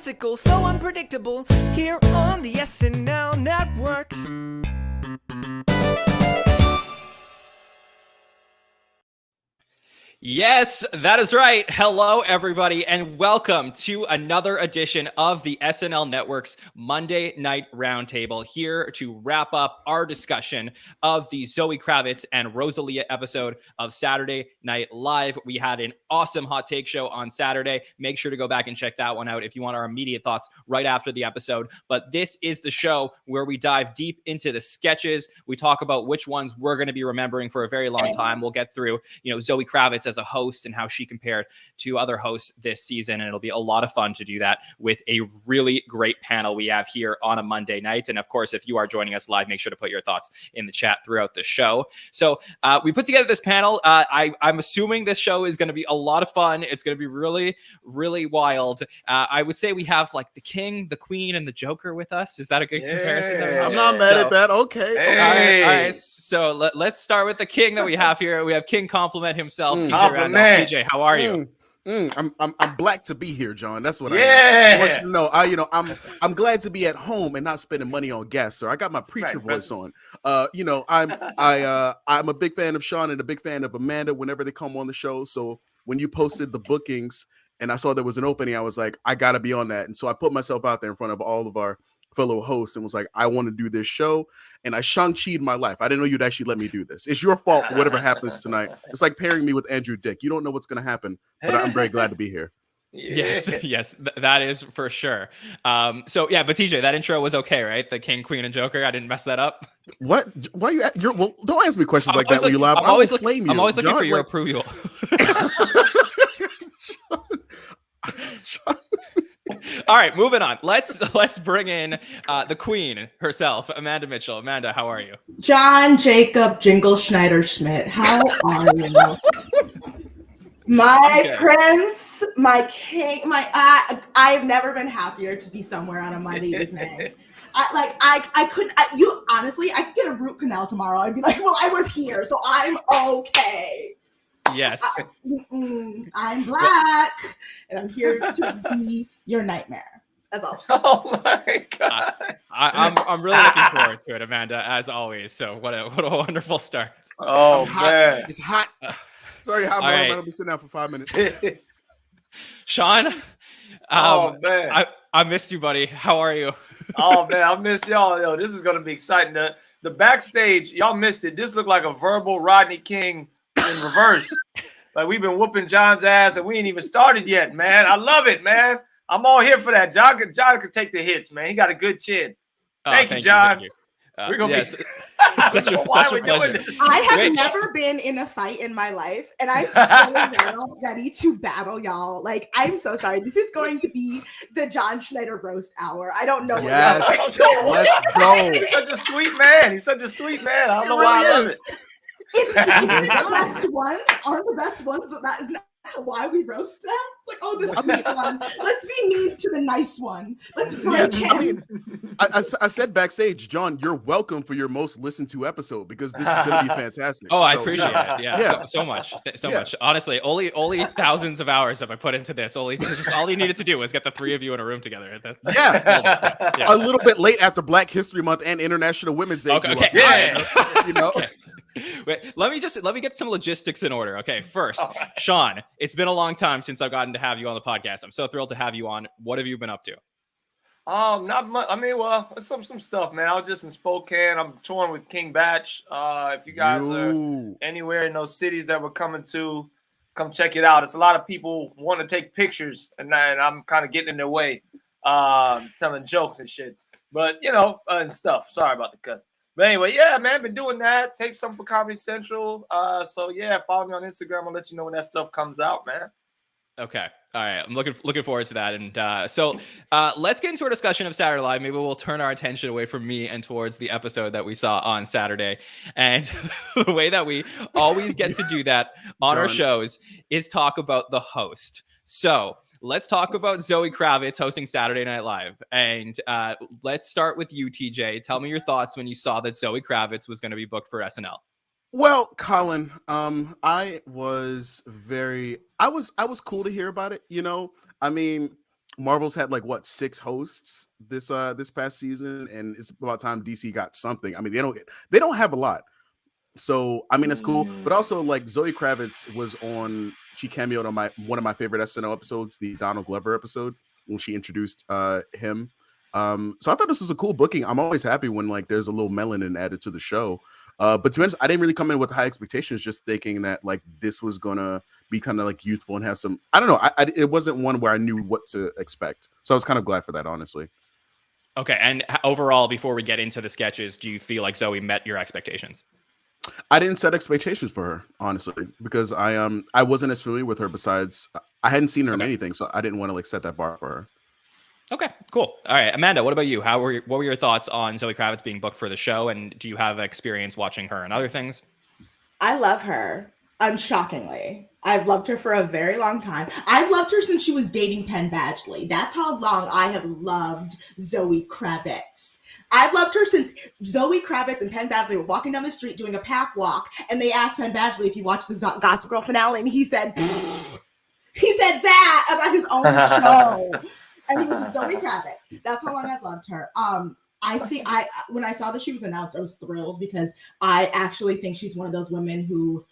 fantastical, so unpredictable, here on the SNL Network. Yes, that is right. Hello, everybody, and welcome to another edition of the SNL Network's Monday Night Roundtable, here to wrap up our discussion of the Zoë Kravitz and Rosalia episode of Saturday Night Live. We had an awesome hot take show on Saturday. Make sure to go back and check that one out if you want our immediate thoughts right after the episode. But this is the show where we dive deep into the sketches. We talk about which ones we're going to be remembering for a very long time. We'll get through, Zoë Kravitz as a host and how she compared to other hosts this season. And it'll be a lot of fun to do that with a really great panel we have here on a Monday night. And of course, if you are joining us live, make sure to put your thoughts in the chat throughout the show. So we put together this panel. I'm assuming this show is going to be a lot of fun. It's going to be really, really wild. I would say we have like the King, the Queen, and the Joker with us. Is that a good comparison there? I'm not mad at that. Okay. All right. So let's start with the King that we have here. We have King Compliment himself, TJ Randolph. TJ, how are you? I'm black to be here, John. That's what I want you to know. I'm glad to be at home and not spending money on gas, sir. I got my preacher voice on. I'm a big fan of Sean and a big fan of Amanda whenever they come on the show. So when you posted the bookings and I saw there was an opening, I was like, I gotta be on that. And so I put myself out there in front of all of our fellow hosts and was like, I want to do this show. And I Shang-Chi'd my life. I didn't know you'd actually let me do this. It's your fault for whatever happens tonight. It's like pairing me with Andrew Dick. You don't know what's going to happen, but I'm very glad to be here. Yes, that is for sure. But TJ, that intro was okay, right? The King, Queen, and Joker. I didn't mess that up. What? Why are you? Well, don't ask me questions like that when you laugh. I'm always looking for your approval. Sean. All right, moving on. Let's bring in the Queen herself, Amanda Mitchell. Amanda, how are you? John Jacob Jingle Schneider Schmidt. How are you? My prince, my king, I've never been happier to be somewhere on a Monday evening. I could get a root canal tomorrow. I'd be like, well, I was here, so I'm okay. Yes. I'm black, and I'm here to be your nightmare, as always. Oh my God. I'm really looking forward to it, Amanda, as always. So what a wonderful start. Oh, man. It's hot. Sorry, hot. I'm going to be sitting down for 5 minutes. Sean, man. I missed you, buddy. How are you? Oh, man, I missed y'all. Yo, this is going to be exciting. The backstage, y'all missed it. This looked like a verbal Rodney King in reverse. Like we've been whooping John's ass and we ain't even started yet, man. I love it, man. I'm all here for that. John can take the hits, man. He got a good chin. Thank you, John. We're gonna be such a pleasure. I have never been in a fight in my life, and I'm really ready to battle y'all. Like, I'm so sorry. This is going to be the Jon Schneider roast hour. I don't know. Yes, let's go. He's such a sweet man. I don't know why I love it. It's the best ones aren't the best ones. That is not why we roast them. It's like, oh, this sweet one. Let's be mean to the nice one. Let's break him. I said backstage, John, you're welcome for your most listened to episode because this is going to be fantastic. Oh, I appreciate it. Yeah. So much. Honestly, only thousands of hours have I put into this. All you needed to do was get the three of you in a room together. A little bit late after Black History Month and International Women's Day. Okay. Okay. Wait, let me get some logistics in order. Okay, first, Sean, it's been a long time since I've gotten to have you on the podcast. I'm so thrilled to have you on. What have you been up to? Not much. I mean, well, some stuff, man. I was just in Spokane. I'm touring with King Batch. If you guys are anywhere in those cities that we're coming to, come check it out. It's a lot of people want to take pictures, and I'm kind of getting in their way, telling jokes and shit. But and stuff. Sorry about the cuss. But anyway, yeah, man, been doing that. Tape something for Comedy Central. So yeah, follow me on Instagram. I'll let you know when that stuff comes out, man. Okay. All right. I'm looking forward to that. And so let's get into our discussion of Saturday Live. Maybe we'll turn our attention away from me and towards the episode that we saw on Saturday. And the way that we always get to do that on our shows is talk about the host. So let's talk about Zoë Kravitz hosting Saturday Night Live. And let's start with you, TJ. Tell me your thoughts when you saw that Zoë Kravitz was going to be booked for SNL. Well, Colin, I was cool to hear about it. I mean, Marvel's had like what 6 hosts this past season, and it's about time DC got something. I mean, they don't have a lot. So I mean, it's cool, but also like Zoe Kravitz she cameoed on one of my favorite SNL episodes, the Donald Glover episode, when she introduced him. So I thought this was a cool booking. I'm always happy when like there's a little melanin added to the show. But to be honest, I didn't really come in with high expectations, just thinking that like this was gonna be kind of like youthful and have some. I don't know. It wasn't one where I knew what to expect, so I was kind of glad for that, honestly. Okay, and overall, before we get into the sketches, do you feel like Zoe met your expectations? I didn't set expectations for her, honestly, because I wasn't as familiar with her. Besides, I hadn't seen her in anything, so I didn't want to like set that bar for her. Okay, cool. All right, Amanda, what about you? What were your thoughts on Zoe Kravitz being booked for the show, and do you have experience watching her and other things? I love her, unshockingly. I've loved her for a very long time. I've loved her since she was dating Penn Badgley. That's how long I have loved Zoe Kravitz. I've loved her since Zoe Kravitz and Penn Badgley were walking down the street doing a pap walk, and they asked Penn Badgley if he watched the Gossip Girl finale, and he said that about his own show. And he was with Zoe Kravitz. That's how long I've loved her. I think when I saw that she was announced, I was thrilled because I actually think she's one of those women who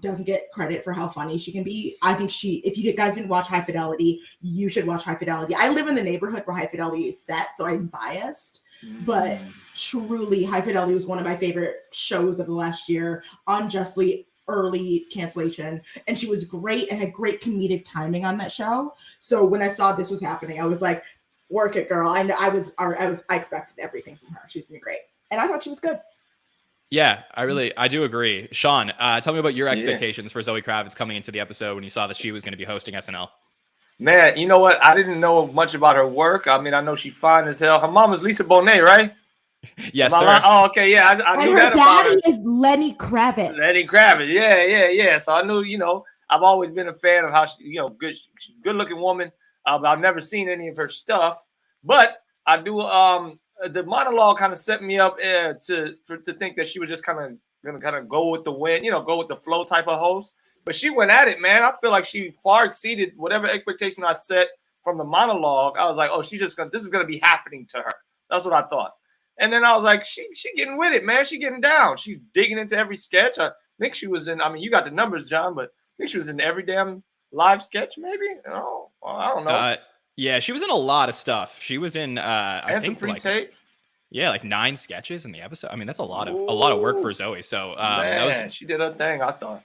doesn't get credit for how funny she can be. I think if you guys didn't watch High Fidelity, you should watch High Fidelity. I live in the neighborhood where High Fidelity is set, so I'm biased. But truly, High Fidelity was one of my favorite shows of the last year, unjustly early cancellation, and she was great and had great comedic timing on that show. So when I saw this was happening, I was like, work it, girl. I expected everything from her. She was doing great, and I thought she was good. Yeah, I do agree. Sean, tell me about your expectations for Zoe Kravitz coming into the episode when you saw that she was going to be hosting SNL. Man, you know what? I didn't know much about her work. I mean, I know she's fine as hell. Her mom is Lisa Bonet, right? Yes, sir. Oh, okay, yeah. I knew that about her. And her daddy is Lenny Kravitz. Lenny Kravitz, yeah. So I knew, I've always been a fan of how she, good-looking woman. I've never seen any of her stuff, but I do. The monologue kind of set me up to think that she was just kind of gonna go with the wind, go with the flow type of host. But she went at it, man. I feel like she far exceeded whatever expectation I set from the monologue. I was like, oh, this is gonna be happening to her. That's what I thought. And then I was like, she getting with it, man. She getting down. She's digging into every sketch. I think she was in. I mean, you got the numbers, John, but I think she was in every damn live sketch, maybe. Oh, I don't know. Yeah, she was in a lot of stuff. She was in. I think some pre-tape. Like 9 sketches in the episode. I mean, that's a lot of work for Zoe. So man, she did her thing, I thought.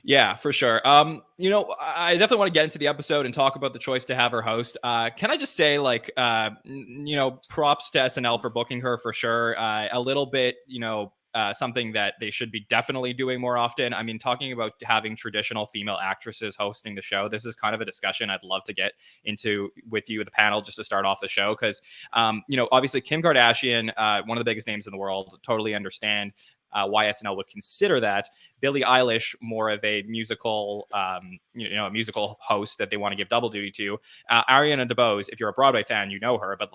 Yeah, for sure. I definitely want to get into the episode and talk about the choice to have her host. Can I just say, like, props to SNL for booking her for sure. A little bit, something that they should be definitely doing more often. I mean, talking about having traditional female actresses hosting the show, this is kind of a discussion I'd love to get into with you, the panel, just to start off the show. Because, obviously Kim Kardashian, one of the biggest names in the world, totally understand why SNL would consider that. Billie Eilish, more of a musical, a musical host that they want to give double duty to. Ariana DeBose, if you're a Broadway fan, you know her, but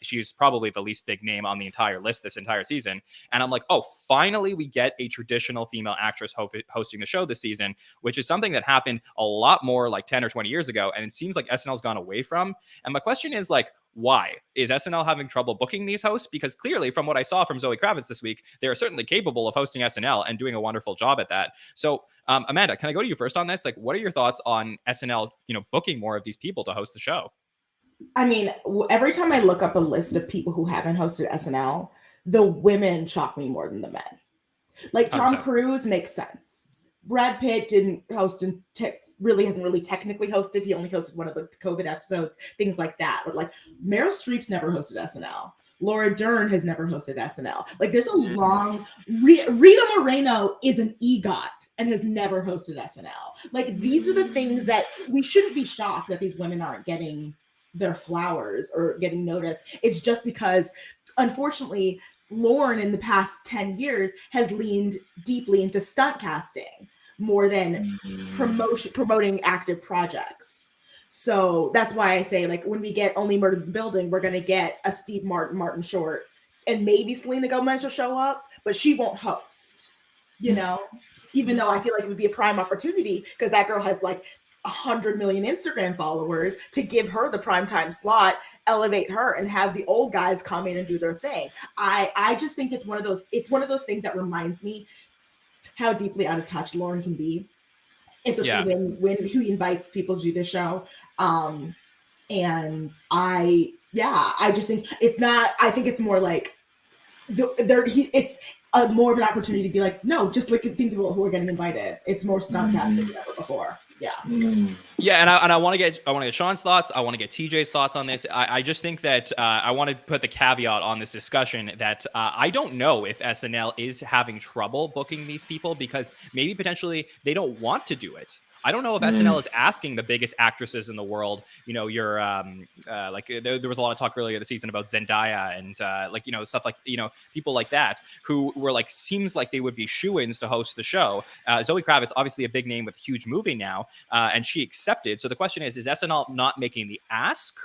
she's probably the least big name on the entire list this entire season. And I'm like, oh, finally we get a traditional female actress hosting the show this season, which is something that happened a lot more like 10 or 20 years ago. And it seems like SNL's gone away from. And my question is, like, why is SNL having trouble booking these hosts? Because clearly, from what I saw from Zoe Kravitz this week, they are certainly capable of hosting SNL and doing a wonderful job at that. So, Amanda, can I go to you first on this? Like, what are your thoughts on SNL, booking more of these people to host the show? I mean, every time I look up a list of people who haven't hosted SNL, the women shock me more than the men. Like Tom 100%. Cruise makes sense. Brad Pitt didn't host and hasn't really technically hosted. He only hosted one of the COVID episodes, things like that. But like Meryl Streep's never hosted SNL. Laura Dern has never hosted SNL. Like there's a long, Rita Moreno is an EGOT and has never hosted SNL. Like these are the things that we shouldn't be shocked that these women aren't getting their flowers or getting noticed. It's just because, unfortunately, Lauren in the past 10 years has leaned deeply into stunt casting more than promoting active projects. So that's why I say, like, when we get Only Murders in the Building, we're going to get a Steve Martin Short, and maybe Selena Gomez will show up, but she won't host, even though I feel like it would be a prime opportunity because that girl has like 100 million Instagram followers to give her the primetime slot, elevate her, and have the old guys come in and do their thing. I just think it's one of those things that reminds me how deeply out of touch Lauren can be, especially when he invites people to do the show. And I just think it's not. I think it's more like it's more of an opportunity to be like, no, just look at think about who are getting invited. It's more stunt casting than ever before. Yeah, and I want to get Sean's thoughts. I want to get TJ's thoughts on this. I just think that I want to put the caveat on this discussion that I don't know if SNL is having trouble booking these people because maybe potentially they don't want to do it. I don't know if SNL is asking the biggest actresses in the world. You know, you're like there was a lot of talk earlier this season about Zendaya and like, you know, stuff like, you know, people like that who were like, seems like they would be shoo-ins to host the show. Zoë Kravitz, obviously a big name with a huge movie now, and she accepted. So the question is SNL not making the ask?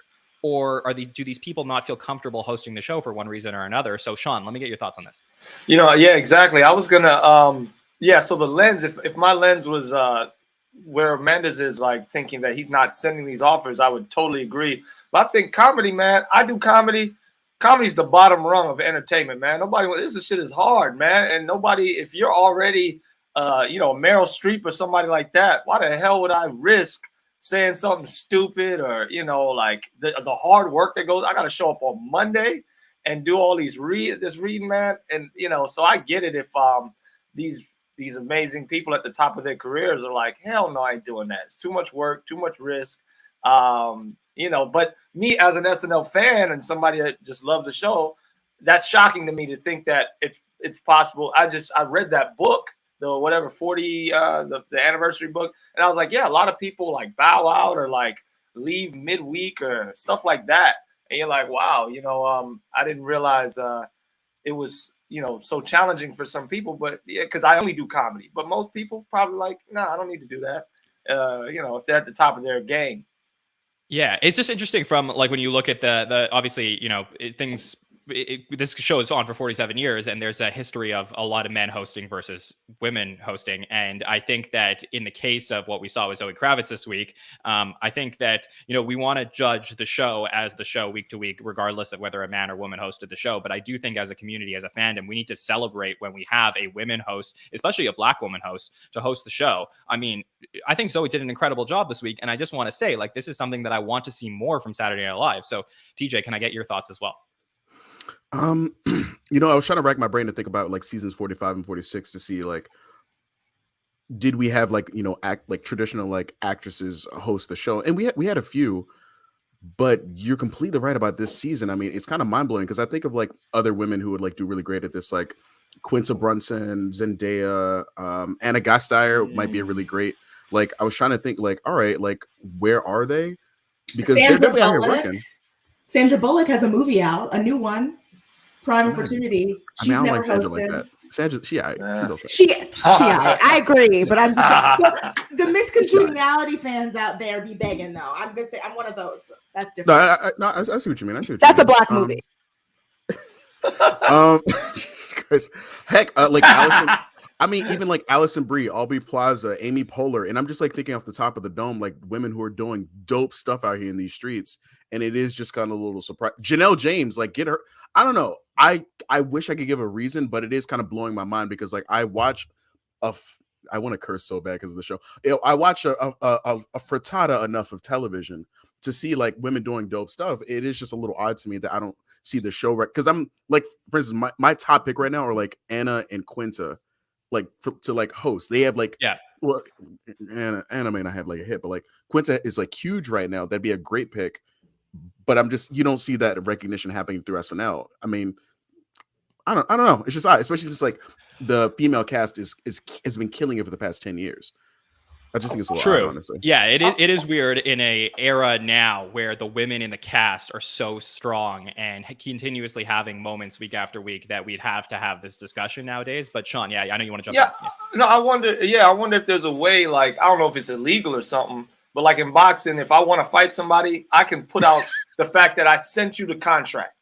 Or do these people not feel comfortable hosting the show for one reason or another? So Sean, let me get your thoughts on this. You know, yeah, exactly. I was gonna so the lens, if my lens was where Amanda's is, like thinking that he's not sending these offers, I would totally agree. But I think comedy, man, I do comedy. Comedy's the bottom rung of entertainment, man. This shit is hard, man. And nobody, if you're already, you know, Meryl Streep or somebody like that, why the hell would I risk saying something stupid or, you know, like the hard work that goes, I got to show up on Monday and do all this reading, man. And, you know, so I get it if these amazing people at the top of their careers are like, hell no, I ain't doing that. It's too much work, too much risk. You know, but me as an SNL fan and somebody that just loves the show, that's shocking to me to think that it's possible. I read that book, the whatever 40 the anniversary book, and I was like, yeah, a lot of people like bow out or like leave midweek or stuff like that. And you're like, wow, you know, I didn't realize it was, you know, so challenging for some people, but yeah, because I only do comedy. But most people probably like, nah, I don't need to do that. You know, if they're at the top of their game. Yeah, it's just interesting from like when you look at the obviously, you know, this show is on for 47 years and there's a history of a lot of men hosting versus women hosting. And I think that in the case of what we saw with Zoë Kravitz this week, I think that, you know, we want to judge the show as the show week to week, regardless of whether a man or woman hosted the show. But I do think as a community, as a fandom, we need to celebrate when we have a women host, especially a Black woman host, to host the show. I mean, I think Zoe did an incredible job this week. And I just want to say, like, this is something that I want to see more from Saturday Night Live. So TJ, can I get your thoughts as well? You know, I was trying to rack my brain to think about like seasons 45 and 46 to see like, did we have like, you know, traditional like actresses host the show? And we had a few, but you're completely right about this season. I mean, it's kind of mind blowing because I think of like other women who would like do really great at this, like Quinta Brunson, Zendaya, Anna Gasteyer might be a really great. Like, I was trying to think like, all right, like where are they? Because they're definitely out here working. Sandra Bullock has a movie out, a new one. Prime Opportunity. She's never hosted. Like that. Sandra, she's okay. I agree, but I'm just the miscongeniality fans out there be begging though. I'm gonna say I'm one of those. That's different. I see what you mean. That's a Black movie. Jesus Christ. Heck, like Allison. I mean, even like Allison Brie, Aubrey Plaza, Amy Poehler, and I'm just like thinking off the top of the dome, like women who are doing dope stuff out here in these streets, and it is just kind of a little surprise. Janelle James, like get her. I don't know. I wish I could give a reason, but it is kind of blowing my mind because like I watch I want to curse so bad because of the show. You know, I watch a frittata enough of television to see like women doing dope stuff. It is just a little odd to me that I don't see the show because I'm like, for instance, my top pick right now are like Anna and Quinta. Like to like host, they have like well, Anna may not have like a hit, but like Quinta is like huge right now. That'd be a great pick, but you don't see that recognition happening through SNL. I mean, I don't know. It's just odd, especially since like the female cast has been killing it for the past 10 years. I just think it's a little odd, honestly. Yeah, it is weird in a era now where the women in the cast are so strong and continuously having moments week after week that we'd have to have this discussion nowadays. But Sean, I know you want to jump in. No, I wonder if there's a way, like, I don't know if it's illegal or something, but like in boxing, if I want to fight somebody, I can put out the fact that I sent you the contract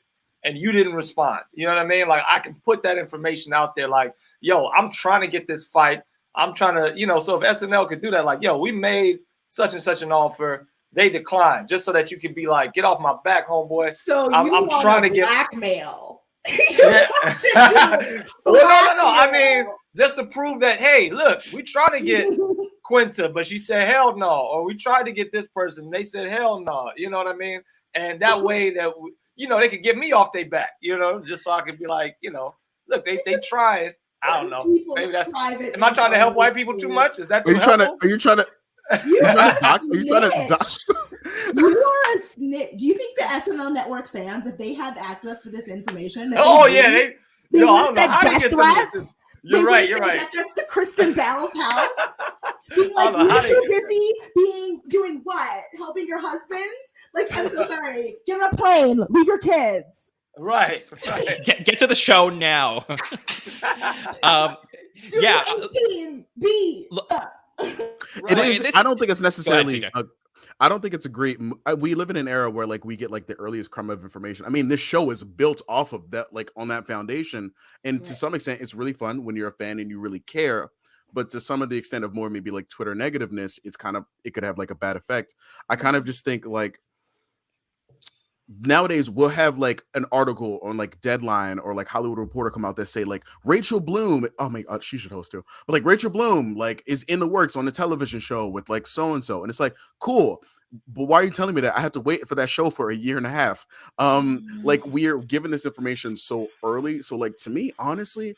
and you didn't respond. You know what I mean? Like, I can put that information out there like, yo, I'm trying to get this fight. I'm trying to, you know, so if SNL could do that, like, yo, we made such and such an offer. They declined just so that you could be like, get off my back, homeboy. So I'm trying to get blackmail. Yeah. Well, no. I mean, just to prove that, hey, look, we tried to get Quinta, but she said hell no. Or we tried to get this person, they said hell no. You know what I mean? And that way that they could get me off their back. Just so I could be like, look, they tried. I don't know. Maybe that's. Am I trying to help white people too much? Is that? Are you trying to? You are trying to dox? You are a snitch. Do you think the SNL Network fans, if they had access to this information, they would have said death threats? You're right. Death threats to Kristen Bell's house, being like, you're too busy doing what? Helping your husband? Like, I'm so sorry. Get on a plane. Leave your kids. Right. Get to the show now. Yeah. 18B. It is. I don't think it's necessarily. I don't think it's a great. We live in an era where we get the earliest crumb of information. I mean, this show is built off of that, on that foundation, and to some extent, it's really fun when you're a fan and you really care. But to some of the extent of more maybe Twitter negativeness, it could have a bad effect. I kind of just think nowadays we'll have an article on Deadline or Hollywood Reporter come out that say Rachel Bloom, oh my god, she should host too, but Rachel Bloom is in the works on a television show with so and so, and it's cool, but why are you telling me that I have to wait for that show for a year and a half? We're given this information so early, so to me, honestly,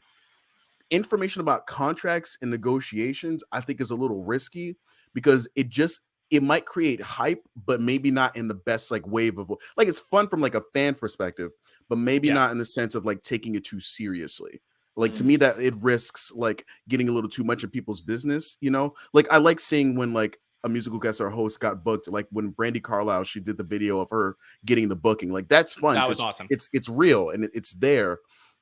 information about contracts and negotiations I think is a little risky because it might create hype, but maybe not in the best wave of it's fun from a fan perspective, but maybe not in the sense of taking it too seriously. To me, that it risks getting a little too much of people's business. I like seeing when a musical guest or a host got booked, when Brandi Carlile, she did the video of her getting the booking. That's fun. That was awesome. It's real and it's there.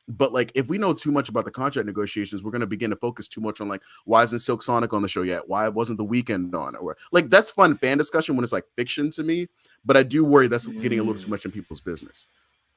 But if we know too much about the contract negotiations, we're going to begin to focus too much on why isn't Silk Sonic on the show yet? Why wasn't The Weeknd on? Or that's fun fan discussion when it's fiction to me, but I do worry that's getting a little too much in people's business.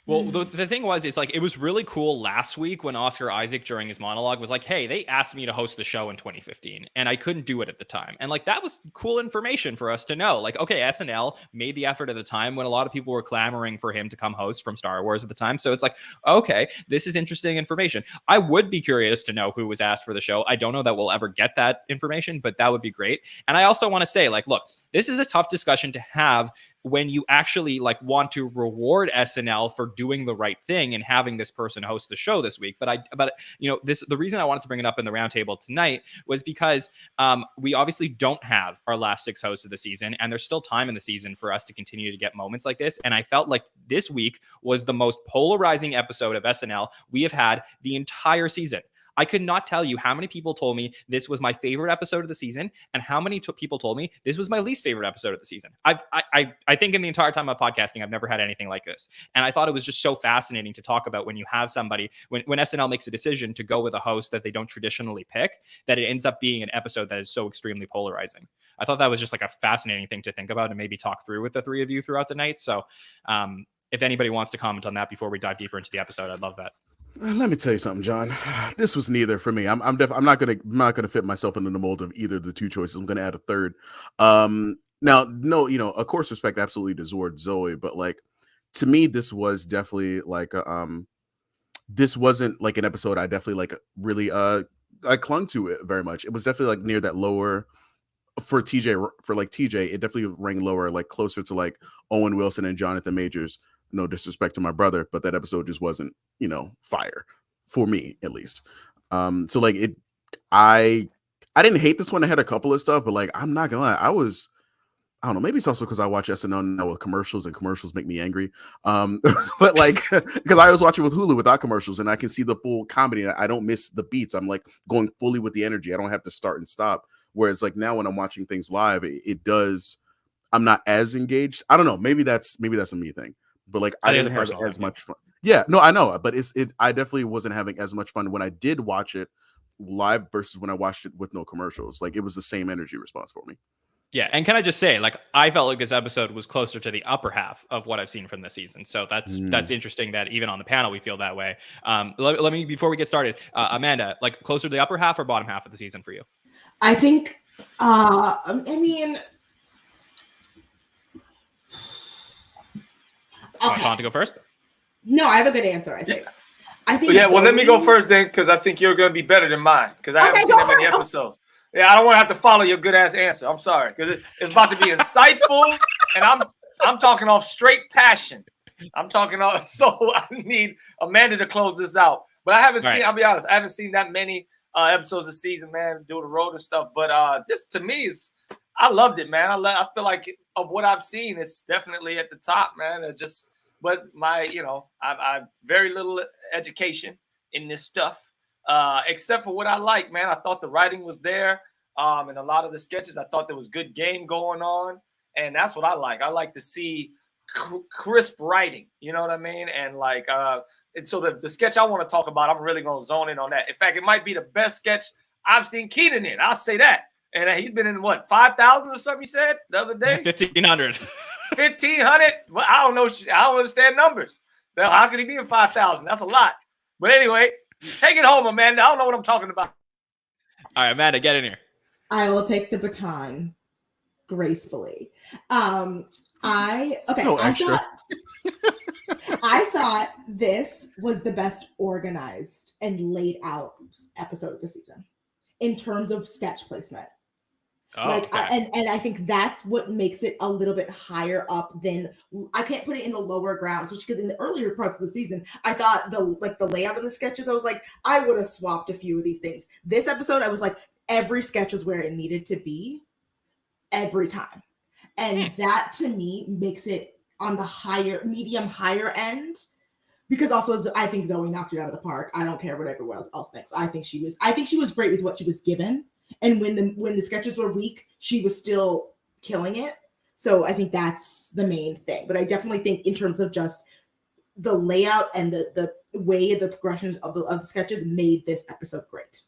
Well, the thing was, it was really cool last week when Oscar Isaac during his monologue was hey, they asked me to host the show in 2015 and I couldn't do it at the time. And that was cool information for us to know. Okay, SNL made the effort at the time when a lot of people were clamoring for him to come host from Star Wars at the time. So it's okay, this is interesting information. I would be curious to know who was asked for the show. I don't know that we'll ever get that information, but that would be great. And I also want to say look, this is a tough discussion to have when you actually want to reward SNL for doing the right thing and having this person host the show this week. But the reason I wanted to bring it up in the roundtable tonight was because we obviously don't have our last 6 hosts of the season, and there's still time in the season for us to continue to get moments like this. And I felt this week was the most polarizing episode of SNL we have had the entire season. I could not tell you how many people told me this was my favorite episode of the season and how many people told me this was my least favorite episode of the season. I think in the entire time of podcasting, I've never had anything like this. And I thought it was just so fascinating to talk about when you have somebody, when SNL makes a decision to go with a host that they don't traditionally pick, that it ends up being an episode that is so extremely polarizing. I thought that was just a fascinating thing to think about and maybe talk through with the three of you throughout the night. So if anybody wants to comment on that before we dive deeper into the episode, I'd love that. Let me tell you something, John. This was neither for me. I'm not gonna fit myself into the mold of either of the two choices. I'm gonna add a third. Now, no, of course, respect absolutely to Zoe, but to me, this was definitely this wasn't an episode I definitely really I clung to it very much. It was definitely near that lower for TJ. For TJ, it definitely rang lower, closer to Owen Wilson and Jonathan Majors. No disrespect to my brother, but that episode just wasn't, fire for me, at least. So I didn't hate this one. I had a couple of stuff, but I'm not gonna lie, I don't know, maybe it's also because I watch SNL now with commercials and commercials make me angry. But because I was watching with Hulu without commercials and I can see the full comedy. I don't miss the beats. I'm going fully with the energy. I don't have to start and stop. Whereas now when I'm watching things live, it does, I'm not as engaged. I don't know. Maybe that's a me thing. But I didn't have as much fun. Yeah, no, I know, but I definitely wasn't having as much fun when I did watch it live versus when I watched it with no commercials. It was the same energy response for me. Yeah, and can I just say, I felt like this episode was closer to the upper half of what I've seen from this season. So that's interesting that even on the panel we feel that way. Let me before we get started, Amanda, closer to the upper half or bottom half of the season for you? I think, I mean, You want Sean to go first? No, I have a good answer, I think. Yeah. Well, let me go first then, because I think you're going to be better than mine, because I haven't seen that many episodes. Yeah, I don't want to have to follow your good ass answer. I'm sorry, because it's about to be insightful, and I'm talking off straight passion. I'm talking off, so I need Amanda to close this out. But I haven't seen. I'll be honest, I haven't seen that many episodes this season, man. Doing the road and stuff, but this to me is, I loved it, man. I feel like of what I've seen, it's definitely at the top, man. But I've very little education in this stuff, except for what I like, man. I thought the writing was there, and a lot of the sketches, I thought there was good game going on, and that's what I like. I like to see crisp writing, you know what I mean? And and so the sketch I want to talk about, I'm really going to zone in on that. In fact, it might be the best sketch I've seen Keenan in. I'll say that. And he's been in what, 5,000 or something? You said the other day, 1,500. 1,500. Well, I don't know. I don't understand numbers. Now, how could he be in 5,000? That's a lot. But anyway, take it home, Amanda. I don't know what I'm talking about. All right, Amanda, get in here. I will take the baton gracefully. I thought this was the best organized and laid out episode of the season in terms of sketch placement. And I think that's what makes it a little bit higher up than, I can't put it in the lower grounds, because in the earlier parts of the season, I thought the layout of the sketches, I was like, I would have swapped a few of these things. This episode, I was like, every sketch was where it needed to be every time. And that to me makes it on the medium higher end, because also I think Zoe knocked it out of the park. I don't care what everyone else thinks. I think she was great with what she was given. And when the sketches were weak, she was still killing it. So I think that's the main thing. But I definitely think in terms of just the layout and the way the progressions of the sketches made this episode great.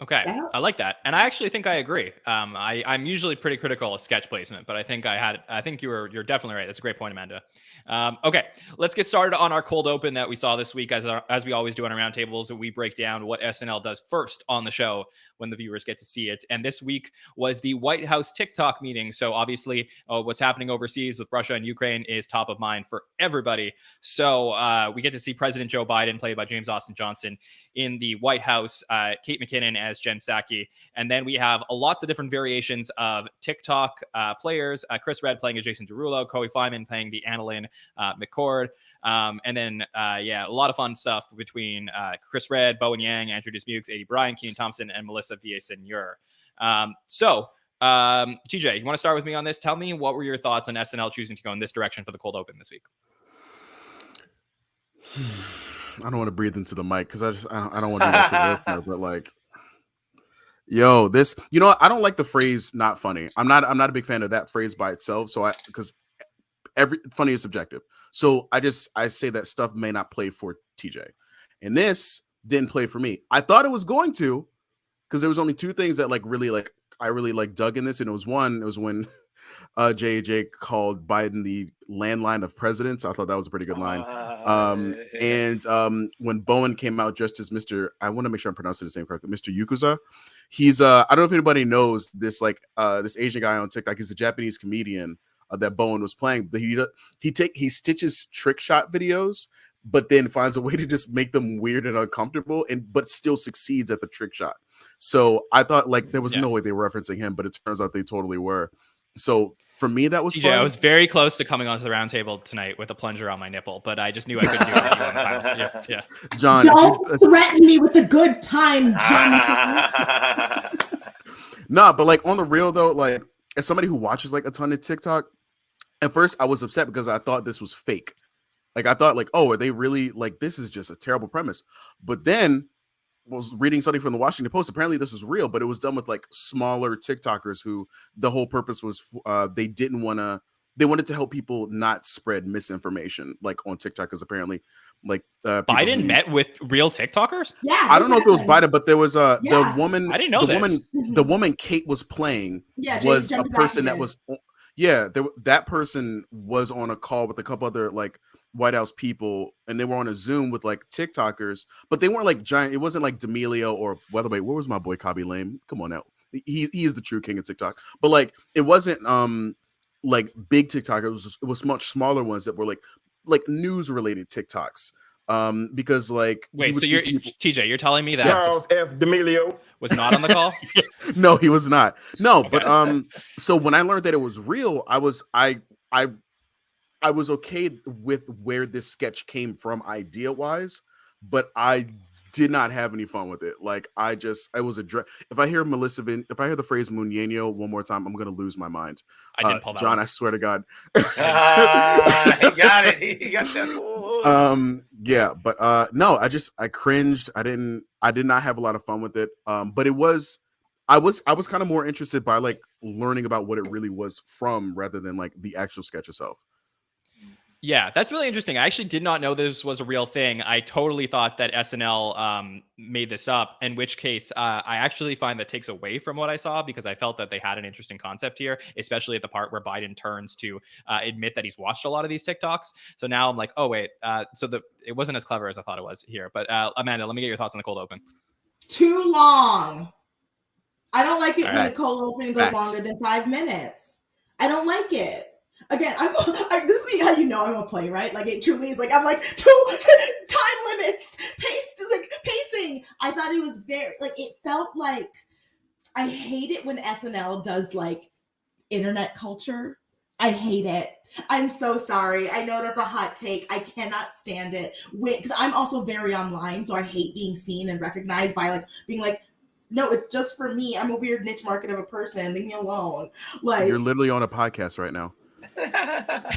Okay, I like that, and I actually think I agree. I'm usually pretty critical of sketch placement, but I think you're definitely right. That's a great point, Amanda. Okay, let's get started on our cold open that we saw this week. As we always do on our roundtables, we break down what SNL does first on the show when the viewers get to see it. And this week was the White House TikTok meeting. So obviously, what's happening overseas with Russia and Ukraine is top of mind for everybody. So we get to see President Joe Biden, played by James Austin Johnson, in the White House, Kate McKinnon as Jen Psaki. And then we have lots of different variations of TikTok players. Chris Redd playing as Jason Derulo, Coey Feynman playing the Annalyn McCord. And then, a lot of fun stuff between Chris Redd, Bowen Yang, Andrew Dismukes, A.D. Bryan, Keenan Thompson, and Melissa Villasenor. TJ, you want to start with me on this? Tell me, what were your thoughts on SNL choosing to go in this direction for the cold open this week? I don't want to breathe into the mic because I don't want to do that to the listener, but I don't like the phrase "not funny." I'm not a big fan of that phrase by itself. Because every funny is subjective. So I say that stuff may not play for TJ, and this didn't play for me. I thought it was going to, because there was only two things that I really dug in this, and it was when JJ called Biden the landline of presidents. I thought that was a pretty good line. And when Bowen came out just as Mr. I want to make sure I'm pronouncing his name correctly, Mr. Yakuza. He's I don't know if anybody knows this this Asian guy on TikTok. He's a Japanese comedian that Bowen was playing. He stitches trick shot videos, but then finds a way to just make them weird and uncomfortable, but still succeeds at the trick shot. So I thought there was no way they were referencing him, but it turns out they totally were. So for me, that was TJ, fun. I was very close to coming onto the roundtable tonight with a plunger on my nipple, but I just knew I couldn't do it. Yeah. John, don't threaten me with a good time, John. Nah, but on the real though, as somebody who watches a ton of TikTok, at first I was upset because I thought this was fake. I thought are they really this is just a terrible premise. But then was reading something from the Washington Post. Apparently this is real, but it was done with smaller TikTokers who the whole purpose was they wanted to help people not spread misinformation on TikTok, because apparently Biden met with real TikTokers. Yeah, I don't know if it was Biden, but there was the woman. I didn't know the woman Kate was playing was a person that was that person was on a call with a couple other White House people, and they were on a Zoom with TikTokers, but they weren't giant. It wasn't D'Amelio or, by the way, where was my boy Kobby Lame? Come on now, he is the true king of TikTok. But it wasn't big TikTokers. It was much smaller ones that were like news related TikToks. Because like wait, so you're TJ, you're telling me that Charles F. D'Amelio was not on the call? No, he was not. No, Okay. but so when I learned that it was real, I was okay with where this sketch came from idea wise, but I did not have any fun with it. Like I was if I hear if I hear the phrase Muñeño one more time, I'm gonna lose my mind. I didn't pull that John, one. I swear to God. He got it. He got that. Yeah, but no, I cringed. I did not have a lot of fun with it. But I was kind of more interested by like learning about what it really was from rather than like the actual sketch itself. Yeah, that's really interesting. I actually did not know this was a real thing. I totally thought that SNL made this up, in which case I actually find that takes away from what I saw, because I felt that they had an interesting concept here, especially at the part where Biden turns to admit that he's watched a lot of these TikToks. So now I'm like, oh, wait, it wasn't as clever as I thought it was here. But Amanda, let me get your thoughts on the cold open. Too long. I don't like it when right. the cold opening goes longer than 5 minutes. I don't like it. Again, this is how you know I'm a playwright. Like it truly is. Like I'm like two time limits, pacing. I thought it was it felt like I hate it when SNL does like internet culture. I hate it. I'm so sorry. I know that's a hot take. I cannot stand it because I'm also very online, so I hate being seen and recognized by like being like, no, it's just for me. I'm a weird niche market of a person. Leave me alone. Like you're literally on a podcast right now.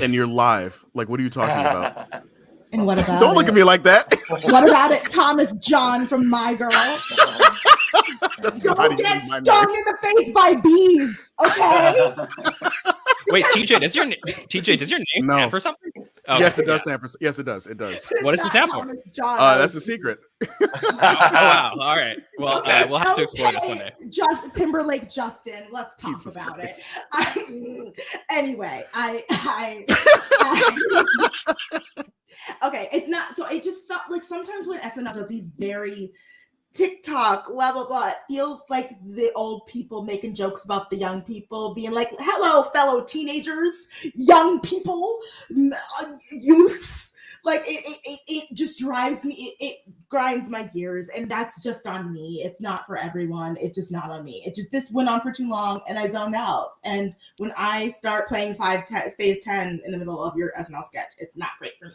And you're live. Like, what are you talking about? And what about Don't look at me like that. What about it, Thomas John from My Girl? Don't get stung in the face by bees, okay? Wait, TJ, does your name stand for something? Oh, yes, it does stand for. Yes, it does. It does. What does it stand for? That's a secret. Oh, wow. All right. Well, we'll have to explore this one day. Just Timberlake Justin. Let's talk about it. Anyway, okay, it's not. So it just felt like sometimes when SNL does these very TikTok, blah, blah, blah, it feels like the old people making jokes about the young people, being like, hello, fellow teenagers, young people, youths. Like, it just drives me, it grinds my gears, and that's just on me. It's not for everyone. It's just not on me. This went on for too long, and I zoned out. And when I start playing phase 10 in the middle of your SNL sketch, it's not great for me.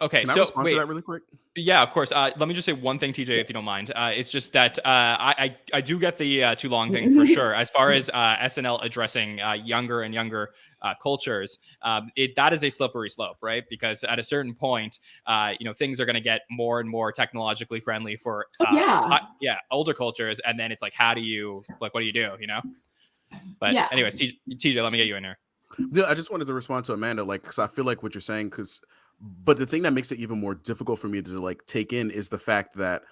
Okay, Can I respond to that really quick? Yeah, of course. Let me just say one thing, TJ, if you don't mind. It's just that I do get the too long thing for sure. As far as SNL addressing younger and younger cultures, that is a slippery slope, right? Because at a certain point, things are going to get more and more technologically friendly for older cultures, and then it's like, what do you do? But anyways, TJ, let me get you in there. Yeah, I just wanted to respond to Amanda, because I feel like what you're saying, but the thing that makes it even more difficult for me to take in is the fact that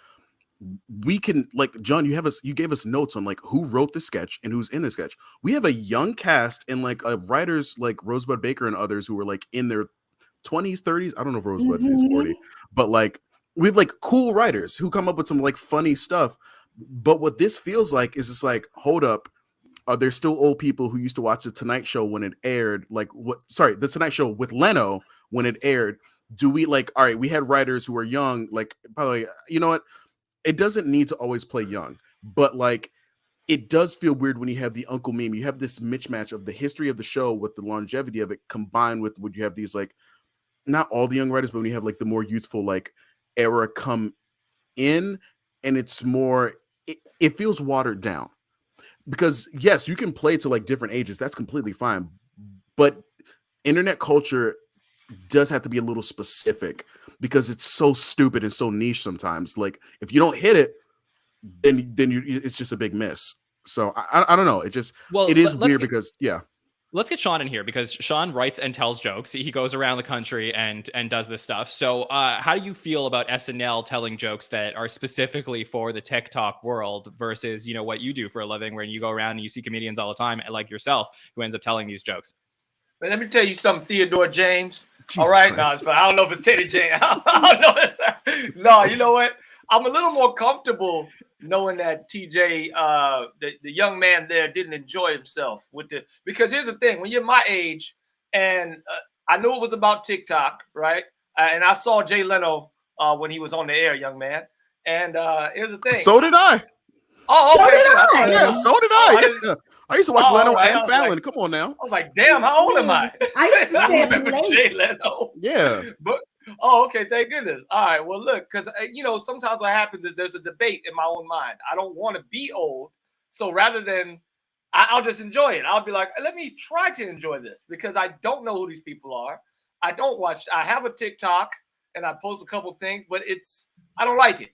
we can, John, you gave us notes on who wrote the sketch and who's in the sketch. We have a young cast and writers like Rosebud Baker and others who were in their 20s, 30s. I don't know if Rosebud is 40, but we have cool writers who come up with some funny stuff. But what this feels like is just hold up. Are there still old people who used to watch the Tonight Show when it aired? The Tonight Show with Leno when it aired. Do we all right, we had writers who were young, by the way, you know what? It doesn't need to always play young, but it does feel weird when you have the Uncle Meme. You have this mismatch of the history of the show with the longevity of it combined with would you have these not all the young writers, but when you have the more youthful era come in, and it's more, it feels watered down. Because yes, you can play to different ages. That's completely fine. But internet culture does have to be a little specific because it's so stupid and so niche sometimes. If you don't hit it, then it's just a big miss. So I don't know. It is weird because Let's get Sean in here because Sean writes and tells jokes. He goes around the country and does this stuff. So how do you feel about SNL telling jokes that are specifically for the TikTok world versus, what you do for a living where you go around and you see comedians all the time like yourself who ends up telling these jokes? But let me tell you something, Theodore James. Jesus all right, Christ. I don't know if it's Teddy James. I don't know. No, you know what? I'm a little more comfortable knowing that TJ, the young man there, didn't enjoy himself because here's the thing: when you're my age, and I knew it was about TikTok, right? And I saw Jay Leno when he was on the air, young man. And here's the thing. So did I. Oh, okay. So did I. Yeah, so did I. I used to watch Leno and Fallon. Like, come on now. I was like, damn, how old am I? I used to stay remember late. Jay Leno. Yeah. But okay, thank goodness. All right, well, look, because sometimes what happens is there's a debate in my own mind. I don't want to be old, so rather than I'll just enjoy it. I'll be like, let me try to enjoy this because I don't know who these people are. I don't watch. I have a TikTok and I post a couple things, but I don't like it,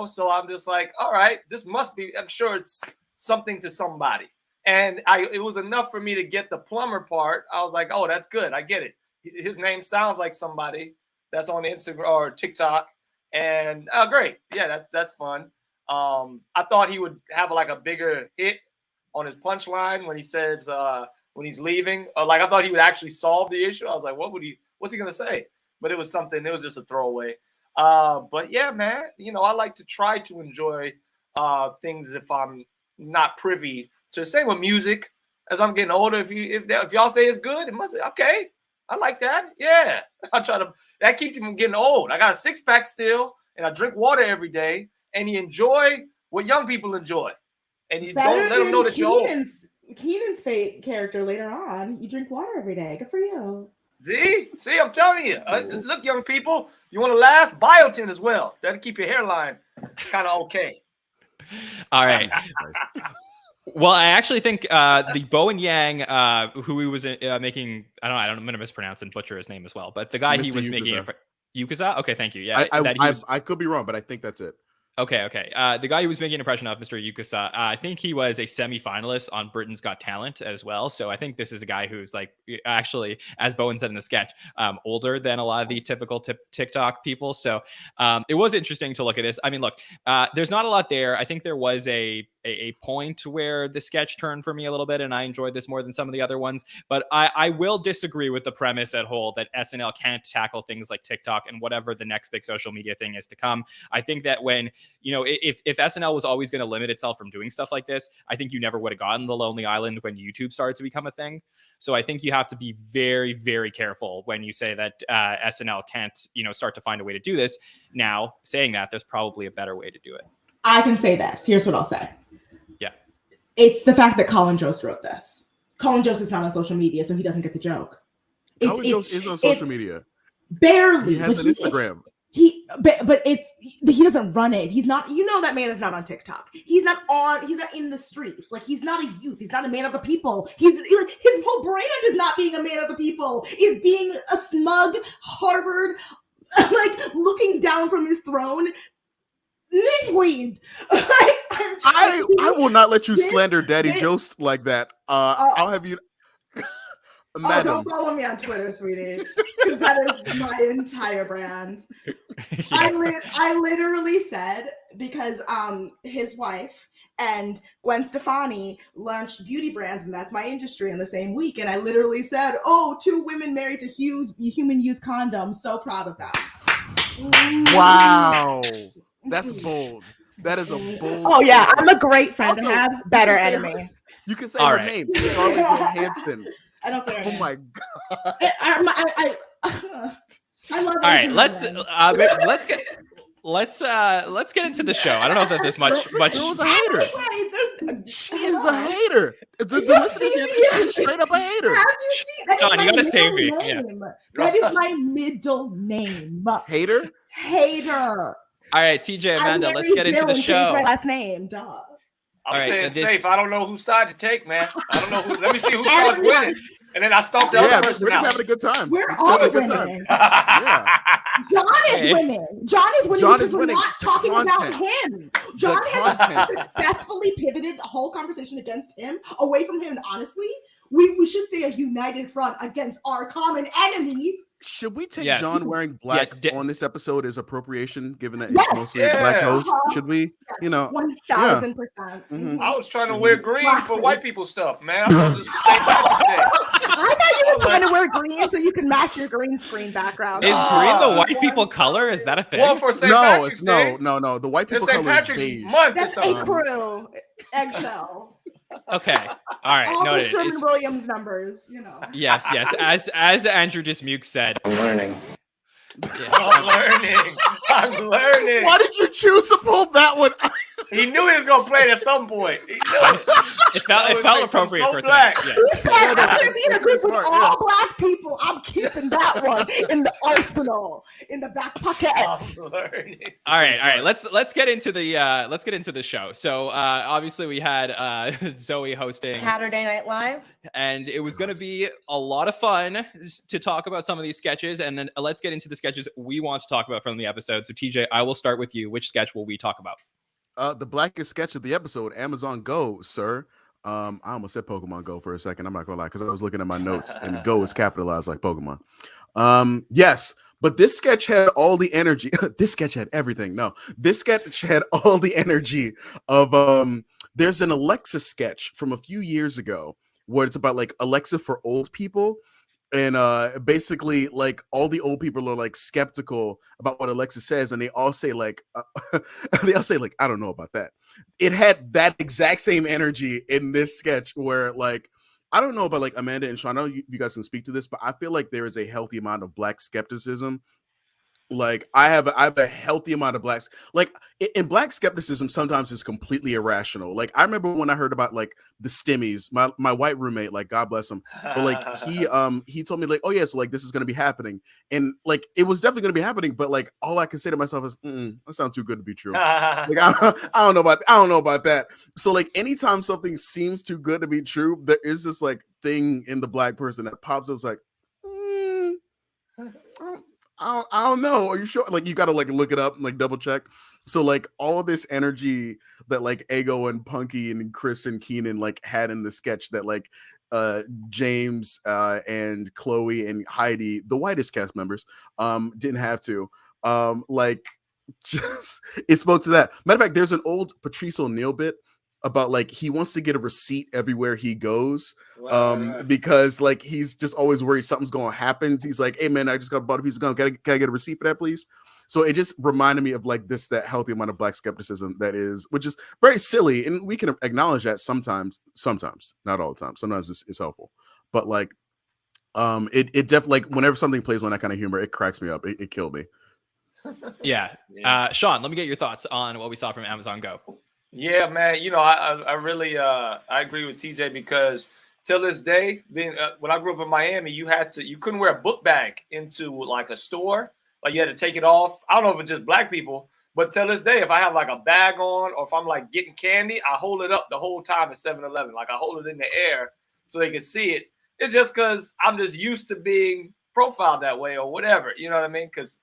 So I'm just like, all right, this must be. I'm sure it's something to somebody, and it was enough for me to get the plumber part. I was like, oh, that's good. I get it. His name sounds like somebody that's on Instagram or TikTok, and great, yeah, that's fun. I thought he would have like a bigger hit on his punchline when he says when he's leaving. Like I thought he would actually solve the issue. I was like, what's he gonna say? But it was something. It was just a throwaway. But yeah, man, I like to try to enjoy things if I'm not privy to. Same with music. As I'm getting older, if y'all say it's good, it must be okay. I like that. Yeah, I try to. That keeps you from getting old. I got a 6-pack still, and I drink water every day. And you enjoy what young people enjoy, and you don't let them know that you're old. Keenan's fate character later on. You drink water every day. Good for you. See, I'm telling you. Look, young people, you want to last? Biotin as well. That'll keep your hairline kind of okay. All right. Well, I actually think the Bowen Yang, who he was making, I'm going to mispronounce and butcher his name as well, but the guy Mr. he was Yukaza. Making Yukaza? Okay, thank you. Yeah, I could be wrong, but I think that's it. Okay. The guy who was making an impression of Mr. Yukaza, I think he was a semi-finalist on Britain's Got Talent as well. So I think this is a guy who's like actually, as Bowen said in the sketch, older than a lot of the typical TikTok people. So it was interesting to look at this. I mean, look, there's not a lot there. I think there was a point where the sketch turned for me a little bit, and I enjoyed this more than some of the other ones. But I will disagree with the premise at whole that SNL can't tackle things like TikTok and whatever the next big social media thing is to come. I think that when if SNL was always going to limit itself from doing stuff like this, I think you never would have gotten the Lonely Island when YouTube started to become a thing. So I think you have to be very, very careful when you say that SNL can't, start to find a way to do this. Now, saying that, there's probably a better way to do it. I can say this. Here's what I'll say. Yeah. It's the fact that Colin Jost wrote this. Colin Jost is not on social media, so he doesn't get the joke. Colin Jost is on social media. Barely. He has an Instagram. But he doesn't run it. He's not, that man is not on TikTok. He's not in the streets. Like, he's not a youth. He's not a man of the people. His whole brand is not being a man of the people. Is being a smug Harvard, like, looking down from his throne. Nigweed. I will not let you slander Daddy Jost like that. I'll have you. Don't follow me on Twitter, sweetie, because that is my entire brand. Yeah. I literally said, because his wife and Gwen Stefani launched beauty brands, and that's my industry, in the same week, and I literally said, 2 women married to human use condoms. So proud of that. Wow, that's bold. That is a bold. Oh yeah, I'm a great friend to have. Better enemy. You can say her name, Scarlett Johansson. I don't say her name. Oh my god. I love. All right, let's get into the show. I don't know if there's much. She was a hater. She is a hater. She's straight up a hater. Have you seen that? John, you gotta save me. Yeah. That is my middle name. Hater. All right, TJ, Amanda, let's get into the show. My last name, duh. I'm staying safe. I don't know whose side to take, man. I don't know who. Let me see who starts winning, and then I stomp the other person. We're just having a good time. We're all winning. John is winning. John is winning because we're not talking about him. John has successfully pivoted the whole conversation against him, away from him. And honestly, we should stay a united front against our common enemy. Should we take John wearing black on this episode as appropriation, given that it's mostly a black host? Should we? 1000%. I was trying to wear green for white people stuff, man. I thought you were trying to wear green so you can match your green screen background. Is green the white people color? Is that a thing? Well, for St. Patrick's Day. No. The white people color is beige. Month That's a crew eggshell. Okay. All right. All Noted. Sherman Williams numbers, Yes. As Andrew Dismukes said. I'm learning. Yes, I'm learning. Why did you choose to pull that one? He knew he was gonna play it at some point. He knew it felt appropriate for tonight. Yeah. He said, "I'm gonna be in a group with all black people. I'm keeping that one in the arsenal, in the back pocket." All right. Let's get into the show. So obviously we had Zoe hosting Saturday Night Live, and it was going to be a lot of fun to talk about some of these sketches, and then let's get into the sketches we want to talk about from the episode. So TJ, I will start with you. Which sketch will we talk about? The blackest sketch of the episode, Amazon Go, sir. I almost said Pokemon Go for a second. I'm not gonna lie, because I was looking at my notes and Go is capitalized like Pokemon. Yes, but this sketch had all the energy. This sketch had everything. No, this sketch had all the energy of there's an Alexa sketch from a few years ago where it's about like Alexa for old people. And basically, like, all the old people are like skeptical about what Alexa says, and they all say like, I don't know about that. It had that exact same energy in this sketch where, like, I don't know about like Amanda and Sean. I know you guys can speak to this, but I feel like there is a healthy amount of black skepticism. Like I have a healthy amount of blacks. Like in black skepticism, sometimes is completely irrational. Like I remember when I heard about like the stimmies, my white roommate, like God bless him, but like he told me like, oh yeah, so like this is gonna be happening, and like it was definitely gonna be happening. But like all I can say to myself is, that sounds too good to be true. Like I don't know about that. So like anytime something seems too good to be true, there is this like thing in the black person that pops up. It's like, I don't know. Are you sure? Like you gotta like look it up and like double check. So like all this energy that like Ego and Punky and Chris and Keenan like had in the sketch that like James and Chloe and Heidi, the whitest cast members, didn't have to. Like just it spoke to that. Matter of fact, there's an old Patrice O'Neal bit about like he wants to get a receipt everywhere he goes, because like he's just always worried something's gonna happen. He's like, hey man, I just got bought a piece of gum. Can I get a receipt for that, please? So it just reminded me of like that healthy amount of black skepticism which is very silly, and we can acknowledge that sometimes, not all the time. Sometimes it's helpful, but like it definitely, like whenever something plays on that kind of humor, it cracks me up. It killed me. Yeah. Sean, let me get your thoughts on what we saw from Amazon Go. Yeah, man. I really I agree with TJ, because till this day, when I grew up in Miami, you couldn't wear a book bag into like a store. Like you had to take it off. I don't know if it's just black people, but till this day, if I have like a bag on or if I'm like getting candy, I hold it up the whole time at 7-Eleven. Like I hold it in the air so they can see it. It's just because I'm just used to being profiled that way or whatever. You know what I mean? Because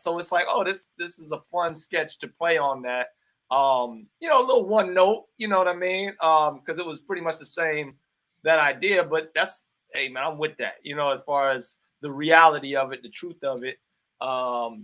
so it's like, oh, this is a fun sketch to play on that. A little one note, you know what I mean? Because it was pretty much the same, that idea, but hey man, I'm with that, as far as the reality of it, the truth of it. I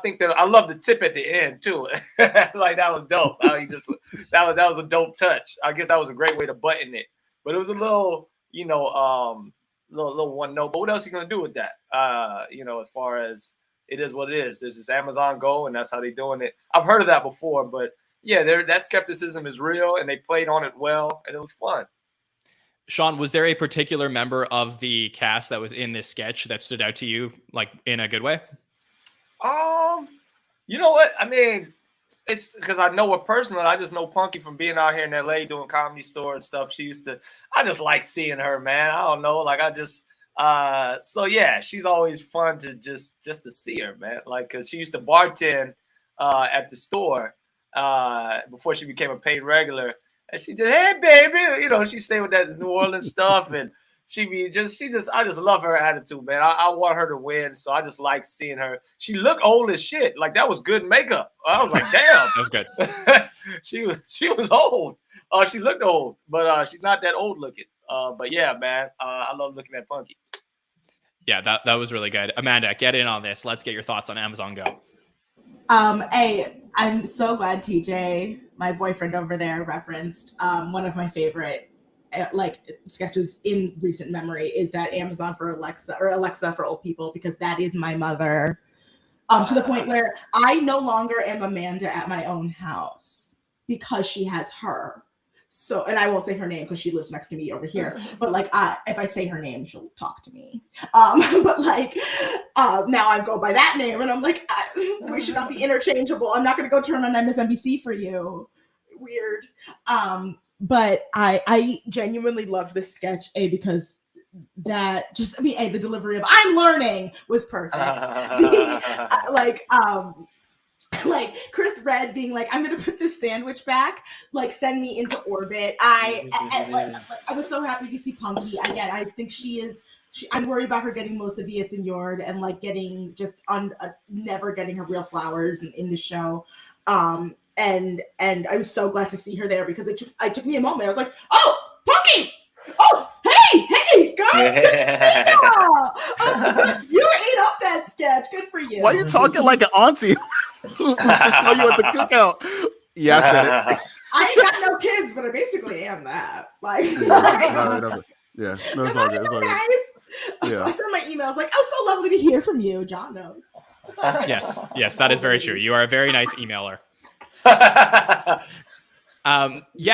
think that I love the tip at the end too. Like that was dope. That was a dope touch. I guess that was a great way to button it, but it was a little, little one note, but what else are you going to do with that? As far as it is what it is. There's this Amazon Go, and that's how they're doing it. I've heard of that before, but yeah, that skepticism is real, and they played on it well, and it was fun. Sean, was there a particular member of the cast that was in this sketch that stood out to you, like in a good way? You know what? I mean, it's because I know her personally. I just know Punky from being out here in LA doing Comedy Store and stuff. I just like seeing her, man. I don't know. Like so yeah, she's always fun to just to see her, man. Like, cause she used to bartend at the store before she became a paid regular, and she just, hey baby, she stayed with that New Orleans stuff, and I just love her attitude, man. I want her to win, so I just like seeing her. She looked old as shit. Like that was good makeup. I was like, damn, that's good. She was old. She looked old, but she's not that old looking. But yeah, man, I love looking at Punky. Yeah, that was really good. Amanda, get in on this. Let's get your thoughts on Amazon Go. Hey, I'm so glad TJ, my boyfriend over there, referenced one of my favorite sketches in recent memory is that Amazon for Alexa, or Alexa for old people, because that is my mother. To the point where I no longer am Amanda at my own house. because she has her. So, and I won't say her name because she lives next to me over here. But like, if I say her name, she'll talk to me. But like, now I go by that name, and I'm like, we should not be interchangeable. I'm not going to go turn on MSNBC for you. Weird. But I genuinely loved this sketch, because that just, the delivery of "I'm learning" was perfect. Like Chris Redd being like, "I'm gonna put this sandwich back, like send me into orbit." I was so happy to see Punky again. I think I'm worried about her getting most of Via Senior and like getting just never getting her real flowers in the show. And I was so glad to see her there, because it took me a moment. I was like, "Oh, Punky! Oh, hey, guys! You ate up that sketch. Good for you." Why are you talking like an auntie who just saw you at the cookout? Yeah, I said it. I ain't got no kids, but I basically am that. Like, yeah, no, it's all good. It's all good. Nice. Yeah. I sent my emails like, "Oh, so lovely to hear from you." John knows. Yes, that is very true. You are a very nice emailer.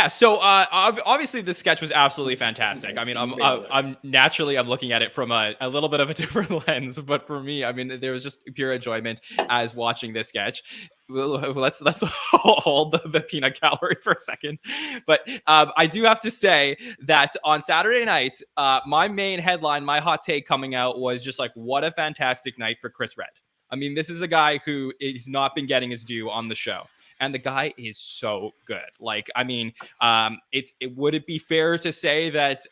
So obviously this sketch was absolutely fantastic. I mean, I'm naturally looking at it from a little bit of a different lens, but for me, I mean, there was just pure enjoyment as watching this sketch. Let's hold the peanut gallery for a second. But I do have to say that on Saturday night, my main headline, my hot take coming out was just like, what a fantastic night for Chris Redd. I mean, this is a guy who has not been getting his due on the show. And the guy is so good. Like, I mean, would it be fair to say that,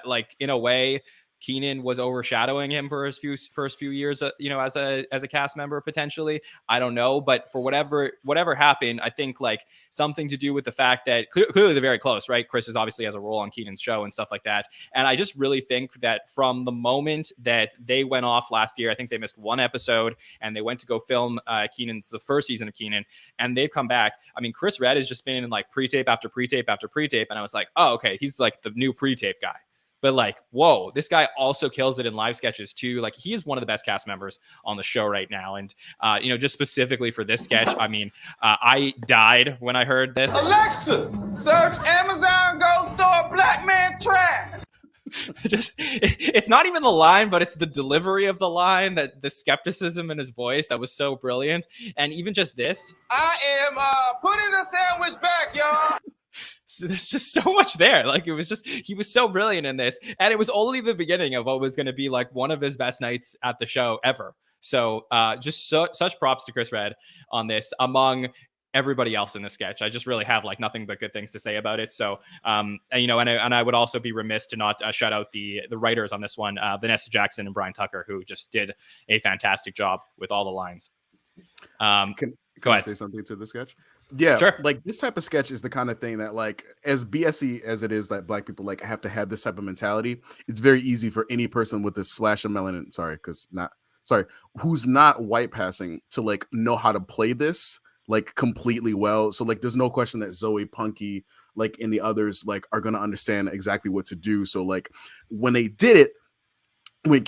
like, in a way, Keenan was overshadowing him for his first few years, as a cast member potentially? I don't know, but for whatever happened, I think like something to do with the fact that clearly they're very close, right? Chris is obviously has a role on Keenan's show and stuff like that, and I just really think that from the moment that they went off last year, I think they missed one episode, and they went to go film the first season of Keenan, and they've come back. I mean, Chris Redd has just been in like pre-tape after pre-tape after pre-tape, and I was like, oh, okay, he's like the new pre-tape guy. But like, whoa, this guy also kills it in live sketches too. Like, he is one of the best cast members on the show right now. And, just specifically for this sketch, I mean, I died when I heard this. Alexa, search Amazon Go Store Black Man Trash. It's not even the line, but it's the delivery of the line, that the skepticism in his voice that was so brilliant. And even just this. I am putting the sandwich back, y'all. So there's just so much there. Like, he was so brilliant in this, and it was only the beginning of what was going to be like one of his best nights at the show ever. So such props to Chris Redd on this, among everybody else in the sketch. I just really have like nothing but good things to say about it. So, and I would also be remiss to not shout out the writers on this one, Vanessa Jackson and Brian Tucker, who just did a fantastic job with all the lines. Can I say something to the sketch? Yeah, sure. Like, this type of sketch is the kind of thing that, like, as BSE as it is that Black people like have to have this type of mentality, it's very easy for any person with a slash of melanin, who's not white passing, to like know how to play this like completely well. So like, there's no question that Zoe, Punky, like, and the others like are gonna understand exactly what to do. So like, when they did it,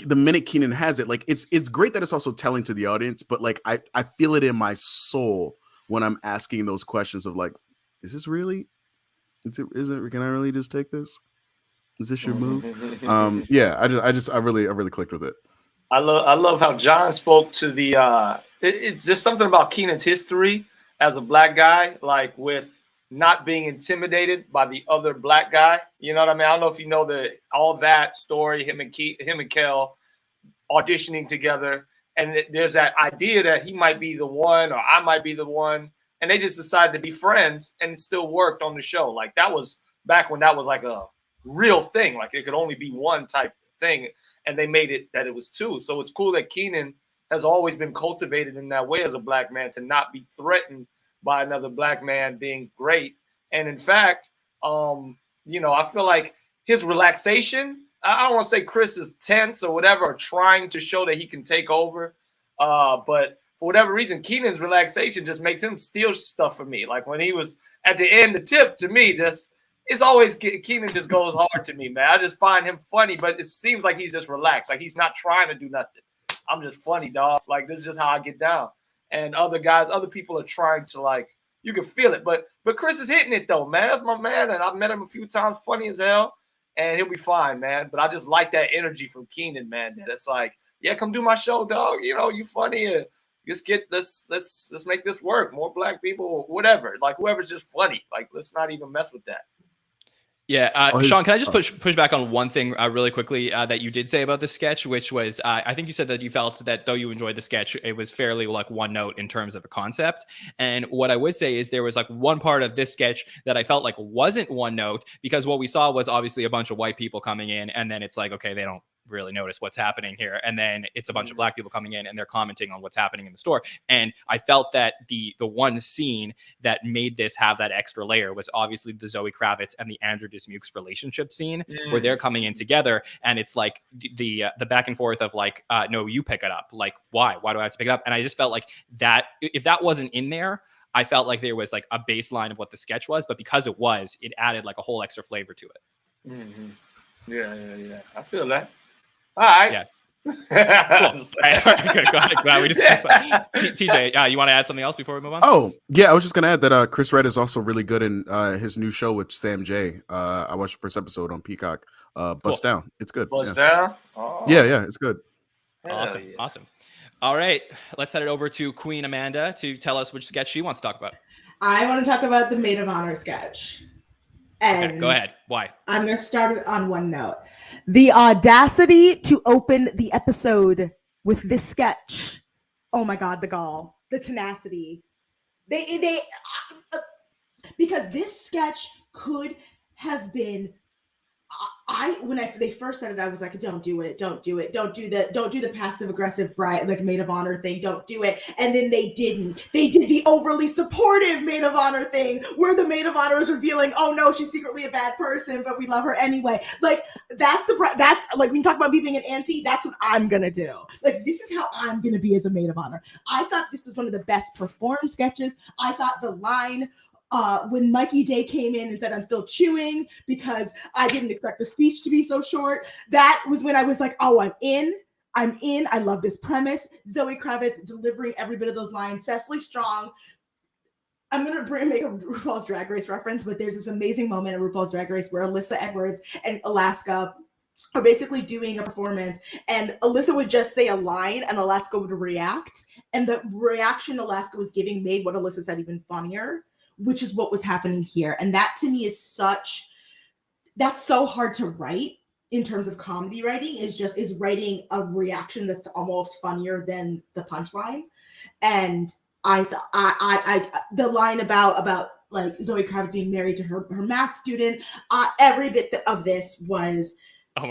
the minute Keenan has it, like, it's great that it's also telling to the audience, but like I feel it in my soul when I'm asking those questions of like, is this really? Is it? Can I really just take this? Is this your move? Yeah, I really clicked with it. I love how John spoke to the. It's just something about Keenan's history as a Black guy, like with not being intimidated by the other Black guy. You know what I mean? I don't know if you know all that story. Him and Kel auditioning together. And there's that idea that he might be the one, or I might be the one. And they just decided to be friends, and it still worked on the show. Like, that was back when that was like a real thing. Like, it could only be one type thing. And they made it that it was two. So it's cool that Keenan has always been cultivated in that way as a Black man, to not be threatened by another Black man being great. And in fact, I feel like his relaxation, I don't want to say Chris is tense or whatever, or trying to show that he can take over. But for whatever reason, Keenan's relaxation just makes him steal stuff from me. Like, when he was at the end, the tip to me, it's always Keenan just goes hard to me, man. I just find him funny, but it seems like he's just relaxed. Like, he's not trying to do nothing. I'm just funny, dog. Like, this is just how I get down. And other people are trying to, like, you can feel it. But Chris is hitting it though, man. That's my man, and I've met him a few times. Funny as hell, and he'll be fine, man. But I just like that energy from Keenan, man. That it's like, yeah, come do my show, dog. You know, you funny. Let's make this work. More black people, whatever. Like whoever's just funny. Like let's not even mess with that. Yeah, Sean, can I just push back on one thing really quickly that you did say about the sketch, which was I think you said that you felt that though you enjoyed the sketch, it was fairly like one note in terms of a concept. And what I would say is there was like one part of this sketch that I felt like wasn't one note, because what we saw was obviously a bunch of white people coming in, and then it's like, okay, they don't really notice what's happening here, and then it's a bunch of black people coming in and they're commenting on what's happening in the store. And I felt that the one scene that made this have that extra layer was obviously the Zoë Kravitz and the Andrew Dismukes relationship scene, where they're coming in together, and it's like the back and forth of like, no, you pick it up. Like, why do I have to pick it up? And I just felt like that if that wasn't in there, I felt like there was like a baseline of what the sketch was, but because it was, it added like a whole extra flavor to it. Yeah. I feel that. All right. Yes. Cool. Good. Glad we discussed that. TJ, you want to add something else before we move on? Oh, yeah. I was just going to add that Chris Redd is also really good in his new show with Sam J. I watched the first episode on Peacock. Bust Down. It's good. Bust Down? Oh. Yeah. It's good. Awesome. All right. Let's head it over to Queen Amanda to tell us which sketch she wants to talk about. I want to talk about the Maid of Honor sketch. And okay, go ahead. Why? I'm going to start it on one note. The audacity to open the episode with this sketch. Oh my God, the gall, the tenacity. They because this sketch could have been. When they first said it, I was like, don't do it, don't do the passive aggressive bride, like maid of honor thing, don't do it. And then they didn't. They did the overly supportive maid of honor thing, where the maid of honor is revealing, oh no, she's secretly a bad person, but we love her anyway. Like that's like when you talk about me being an auntie, that's what I'm gonna do. Like this is how I'm gonna be as a maid of honor. I thought this was one of the best performed sketches. I thought the line. When Mikey Day came in and said, I'm still chewing because I didn't expect the speech to be so short. That was when I was like, oh, I'm in. I love this premise. Zoë Kravitz delivering every bit of those lines. Cecily Strong. I'm going to make a RuPaul's Drag Race reference, but there's this amazing moment in RuPaul's Drag Race where Alyssa Edwards and Alaska are basically doing a performance, and Alyssa would just say a line and Alaska would react. And the reaction Alaska was giving made what Alyssa said even funnier, which is what was happening here. And that to me is that's so hard to write in terms of comedy writing, is writing a reaction that's almost funnier than the punchline. And the line about like Zoë Kravitz being married to her math student, every bit of this was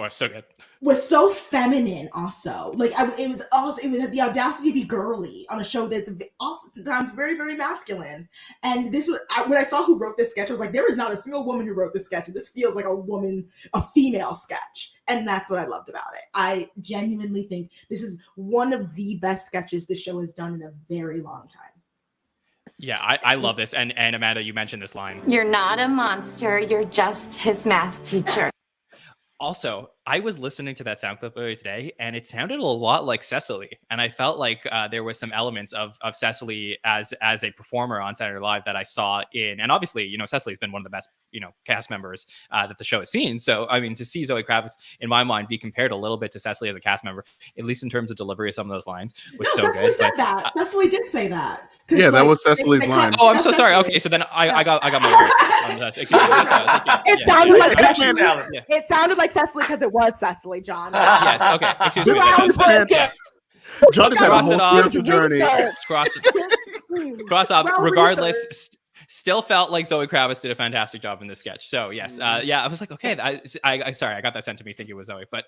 so good. Was so feminine also. Like it was the audacity to be girly on a show that's oftentimes very, very masculine. And this was, when I saw who wrote this sketch, I was like, there is not a single woman who wrote this sketch. This feels like a female sketch. And that's what I loved about it. I genuinely think this is one of the best sketches the show has done in a very long time. Yeah, I love this. And Amanda, you mentioned this line. You're not a monster. You're just his math teacher. Also, I was listening to that sound clip earlier today, and it sounded a lot like Cecily. And I felt like there was some elements of Cecily as a performer on Saturday Night Live that I saw in, and obviously, Cecily's been one of the best, cast members that the show has seen. So, I mean, to see Zoë Kravitz, in my mind, be compared a little bit to Cecily as a cast member, at least in terms of delivery of some of those lines, was so Cecily good. Said that. Cecily did say that. Yeah, that was Cecily's line. Oh, I'm so sorry. Okay, so then I got my words. It sounded like Cecily because it was Cecily, John. Yes. Okay. Excuse me. John just had a whole spiritual journey. Cross off. Regardless, still felt like Zoë Kravitz did a fantastic job in this sketch. So yes, I was like, okay. I sorry, I got that sent to me thinking it was Zoe, but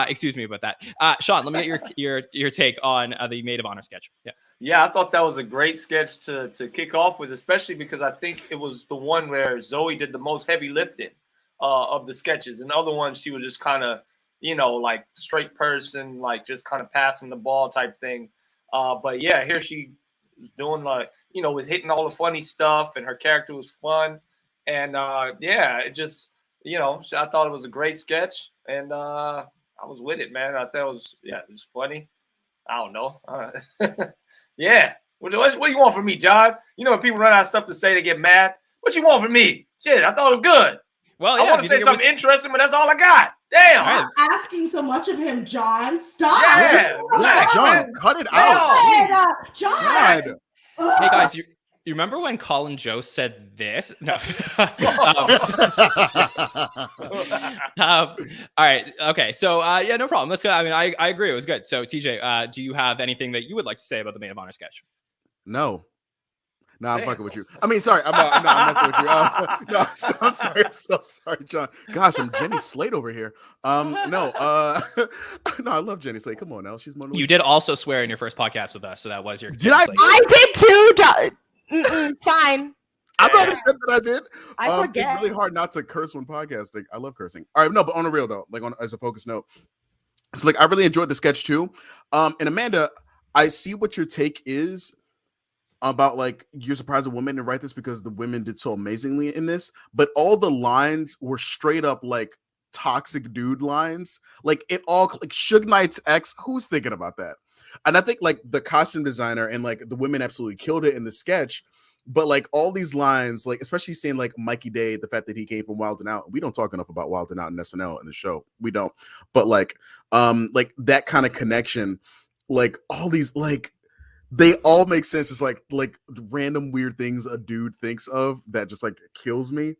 excuse me about that. Sean, let me get your take on the Maid of Honor sketch. Yeah, I thought that was a great sketch to kick off with, especially because I think it was the one where Zoe did the most heavy lifting of the sketches. And the other ones, she was just kind of, like straight person, like just kind of passing the ball type thing. But yeah, here she was doing like, was hitting all the funny stuff, and her character was fun. And it just, I thought it was a great sketch, and I was with it, man. I thought it was funny. I don't know. Yeah, What do you want from me, John? You know when people run out of stuff to say, they get mad. What you want from me? Shit, I thought it was good. Well, I want to say something interesting, but that's all I got. Damn. Right. Asking so much of him, John. Stop. Yeah, John, cut it out. John. Hey guys, you remember when Colin Jost said this? No. All right. Okay. So yeah, no problem. Let's go. I mean, I agree. It was good. So TJ, do you have anything that you would like to say about the Maid of Honor sketch? No, I'm fucking with you. I mean, sorry, I'm messing with you. No, I'm sorry. I'm so sorry, John. Gosh, I'm Jenny Slate over here. No, I love Jenny Slate. Come on now, she's Mona Lisa. You did also swear in your first podcast with us, so that was your. Did I? I did too. It's fine. I'm not upset that I did. I forget. It's really hard not to curse when podcasting. I love cursing. All right, no, but on a real though, like as a focus note, so like I really enjoyed the sketch too. And Amanda, I see what your take is about like you're surprised a woman to write this because the women did so amazingly in this, but all the lines were straight up like toxic dude lines. Like it all like Suge Knight's ex. Who's thinking about that? And I think like the costume designer and like the women absolutely killed it in the sketch. But like all these lines, like especially saying like Mikey Day, the fact that he came from Wild 'N Out. We don't talk enough about Wild 'N Out and SNL in the show. We don't. But like that kind of connection, like all these like they all make sense. It's like random weird things a dude thinks of that just like kills me.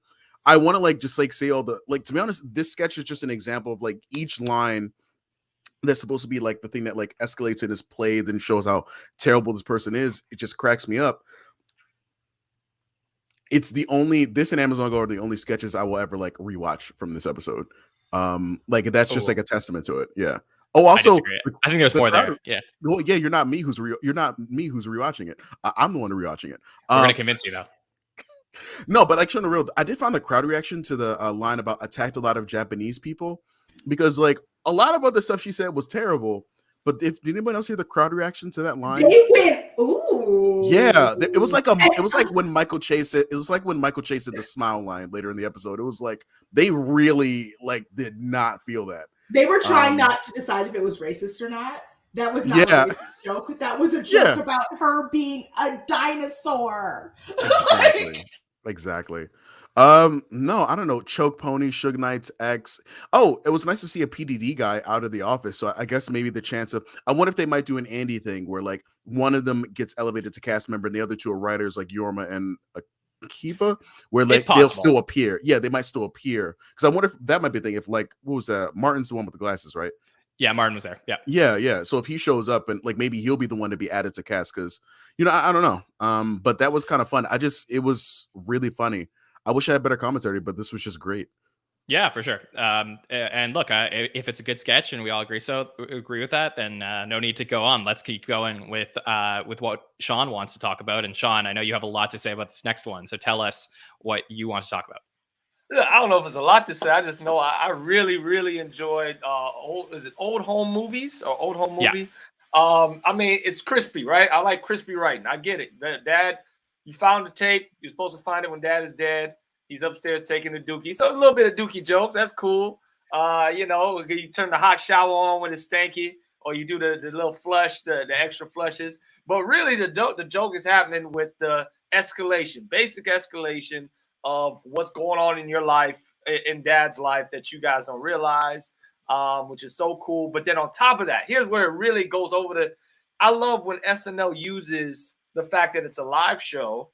I want to like just like say all the like, to be honest, this sketch is just an example of like each line that's supposed to be like the thing that like escalates and is played and shows how terrible this person is. It just cracks me up. It's this and Amazon Go are the only sketches I will ever like rewatch from this episode. Like that's just like a testament to it. Yeah. Oh, also, I think there's more there. Yeah. Well, yeah, you're not me who's rewatching it. I'm the one rewatching it. We're gonna convince you though. No, but like showing the real, I did find the crowd reaction to the line about attacked a lot of Japanese people because like a lot of other stuff she said was terrible. But did anybody else hear the crowd reaction to that line? They went, ooh. Yeah, it was like when Michael Chase said the smile line later in the episode. It was like they really like did not feel that. They were trying not to decide if it was racist or not. That was not a racist joke. That was a joke about her being a dinosaur. Exactly. No, I don't know. Choke Pony, Suge Knight's ex. Oh, it was nice to see a PDD guy out of the office. So I guess maybe the chance of, I wonder if they might do an Andy thing where like one of them gets elevated to cast member and the other two are writers like Yorma and Akiva, where like they'll still appear. Yeah, they might still appear. Because I wonder if that might be the thing. If like, what was that? Martin's the one with the glasses, right? Yeah, Martin was there. Yeah. Yeah. So if he shows up and like maybe he'll be the one to be added to cast because, you know, I don't know. But that was kind of fun. It was really funny. I wish I had better commentary, but this was just great. Yeah, for sure. And look, if it's a good sketch and we all agree with that, then no need to go on. Let's keep going with what Sean wants to talk about. And Sean, I know you have a lot to say about this next one, so tell us what you want to talk about. I don't know if it's a lot to say. I just know I really, really enjoyed old home movies or old home movie. Yeah. I mean, it's crispy, right? I like crispy writing. I get it. Dad, you found the tape. You're supposed to find it when Dad is dead. He's upstairs taking the dookie. So a little bit of dookie jokes. That's cool. You know, you turn the hot shower on when it's stanky, or you do the little flush, the extra flushes. But really, the joke is happening with the escalation, basic escalation of what's going on in your life, in Dad's life, that you guys don't realize, which is so cool. But then on top of that, here's where it really goes over I love when SNL uses the fact that it's a live show.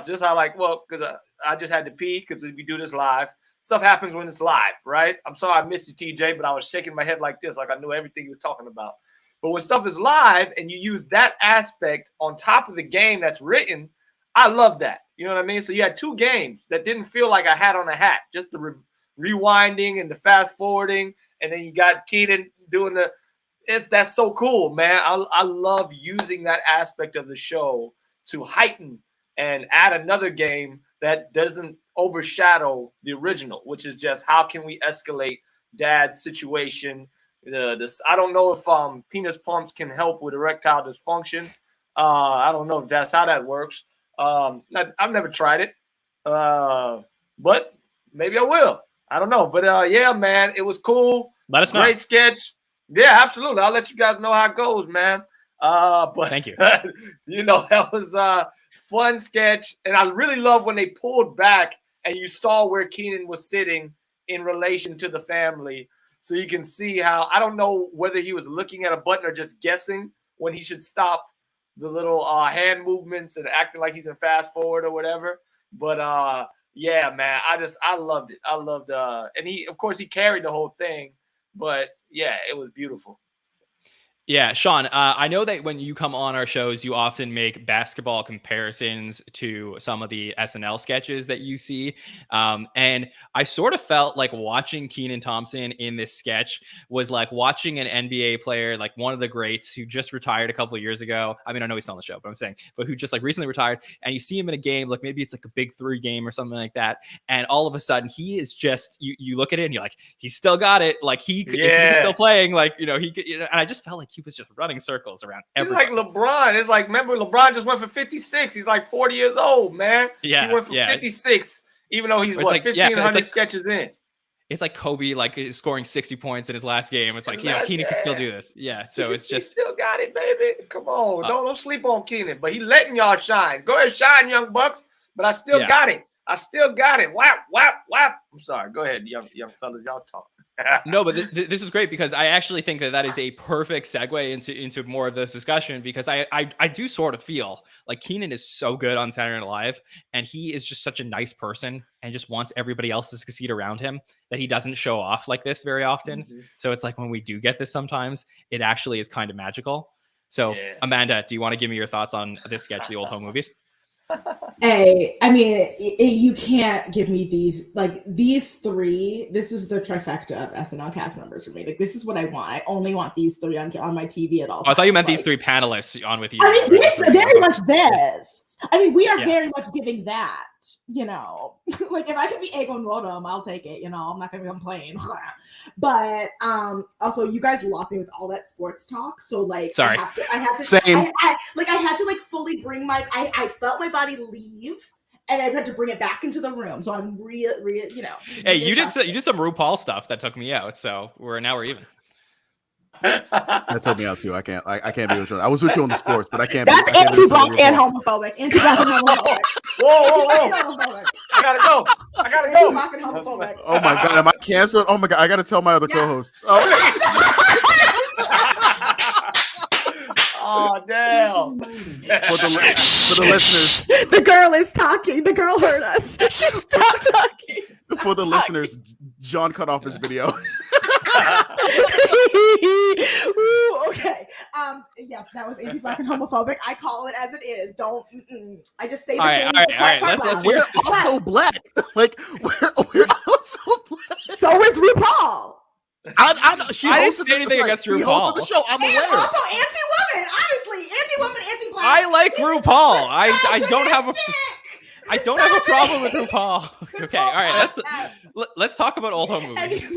Just because I just had to pee because we do this live. Stuff happens when it's live, right? I'm sorry I missed you, TJ, but I was shaking my head like this, like I knew everything you were talking about. But when stuff is live and you use that aspect on top of the game that's written, I love that. You know what I mean? So you had two games that didn't feel like a hat on a hat, just the rewinding and the fast forwarding. And then you got Keaton doing that's so cool, man. I love using that aspect of the show to heighten and add another game that doesn't overshadow the original, which is just how can we escalate Dad's situation. I don't know if penis pumps can help with erectile dysfunction. I don't know if that's how that works. I've never tried it, but maybe I will. I don't know. But yeah, man, it was cool. Let us know. Great sketch. Yeah, absolutely. I'll let you guys know how it goes, man. But thank you. That was a fun sketch, and I really love when they pulled back and you saw where Keenan was sitting in relation to the family. So you can see how, I don't know whether he was looking at a button or just guessing when he should stop the little hand movements and acting like he's in fast forward or whatever. But yeah, man, I loved it. I loved and he, of course, he carried the whole thing, but yeah, it was beautiful. Yeah, Sean, I know that when you come on our shows, you often make basketball comparisons to some of the SNL sketches that you see. And I sort of felt like watching Kenan Thompson in this sketch was like watching an NBA player, like one of the greats who just retired a couple of years ago. I mean, I know he's not on the show, but I'm saying, but who just like recently retired, and you see him in a game, like maybe it's like a big 3 game or something like that. And all of a sudden he is just, you look at it and you're like, he's still got it. Like if he's still playing, like, he could, and I just felt like he was just running circles around everybody. He's like LeBron. It's like, remember, LeBron just went for 56. He's like 40 years old, man. Yeah, he went for 56, even though he's 1,500 sketches in. It's like Kobe, like scoring 60 points in his last game. It's like, Keenan can still do this. Yeah, so it's just, he still got it, baby. Come on, don't sleep on Keenan. But he letting y'all shine. Go ahead, shine, young bucks. But I still got it. I still got it. Whap, whap, whap. I'm sorry. Go ahead, young fellas. Y'all talk. No, but this is great because I actually think that is a perfect segue into more of this discussion, because I do sort of feel like Keenan is so good on Saturday Night Live, and he is just such a nice person and just wants everybody else to succeed around him, that he doesn't show off like this very often. Mm-hmm. So it's like when we do get this sometimes, it actually is kind of magical. So Amanda, do you want to give me your thoughts on this sketch, the old home movies? Hey, I mean, you can't give me these 3. This is the trifecta of SNL cast members for me. Like, this is what I want. I only want these 3 on my TV at all times. I thought you meant these 3 panelists on with you. I mean, this very much this. I mean, we are very much giving that, like if I could be Egon Rodom, I'll take it, I'm not going to complain. But also, you guys lost me with all that sports talk. So like, sorry. I had to, same. I had to like fully bring I felt my body leave, and I had to bring it back into the room. So I'm real, Hey, you did some RuPaul stuff that took me out. So we're even. That took me out too. I can't be with you. I was with you on the sports, but I can't. That's anti-black and homophobic. Anti-black and homophobic. Whoa! I gotta go. Anti-black and homophobic. Oh my god, am I canceled? Oh my god, I gotta tell my other co-hosts. Oh damn! For the listeners, the girl is talking. The girl heard us. She stopped talking. For the listeners, John cut off his video. Ooh, okay. Yes, that was anti-black and homophobic. I call it as it is. Don't. I just say the things. All right. We're also black. Like we're also black. So is RuPaul. I didn't say anything against RuPaul. He hosted the show. I'm aware. And also anti-woman. Honestly, anti-woman, anti-black. I like RuPaul. I don't have a problem with RuPaul. Okay, all right. Let's talk about old home movies.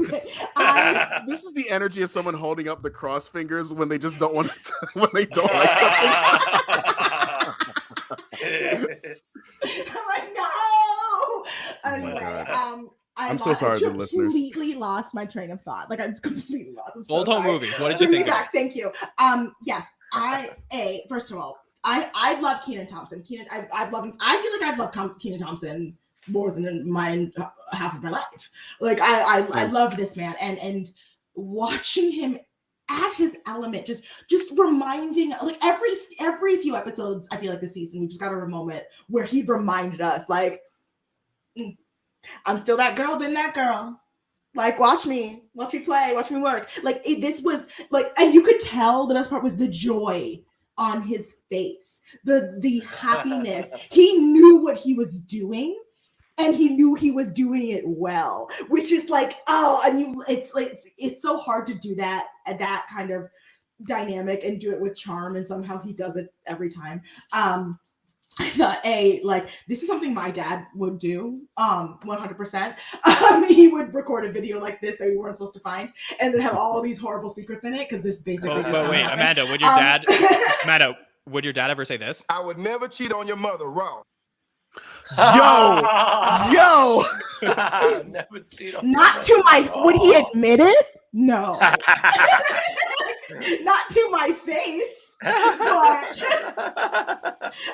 This is the energy of someone holding up the cross fingers when they just don't want to, when they don't like something. I'm like, no. Anyway, I'm so sorry to the listeners. I completely lost my train of thought. Like, I'm completely lost. I'm so old home sorry. movies. What did you think of? Thank you. Yes, first of all, I love Kenan Thompson. I love him. I feel like I've loved Kenan Thompson more than half of my life. Like I love this man, and watching him at his element, just reminding, like every few episodes, I feel like this season we just got a moment where he reminded us, like, I'm still that girl, been that girl. Like, watch me play, watch me work. Like, this was like, and you could tell the best part was the joy on his face, the happiness. He knew what he was doing, and he knew he was doing it well, which is like, it's so hard to do that at that kind of dynamic and do it with charm, and somehow he does it every time. I thought, this is something my dad would do, 100%. He would record a video like this that we weren't supposed to find, and then have all these horrible secrets in it, because this basically. But wait, Amanda, would your dad ever say this? I would never cheat on your mother. Wrong. Yo. Never cheat on Not to my. Would he admit it? No. Not to my face. I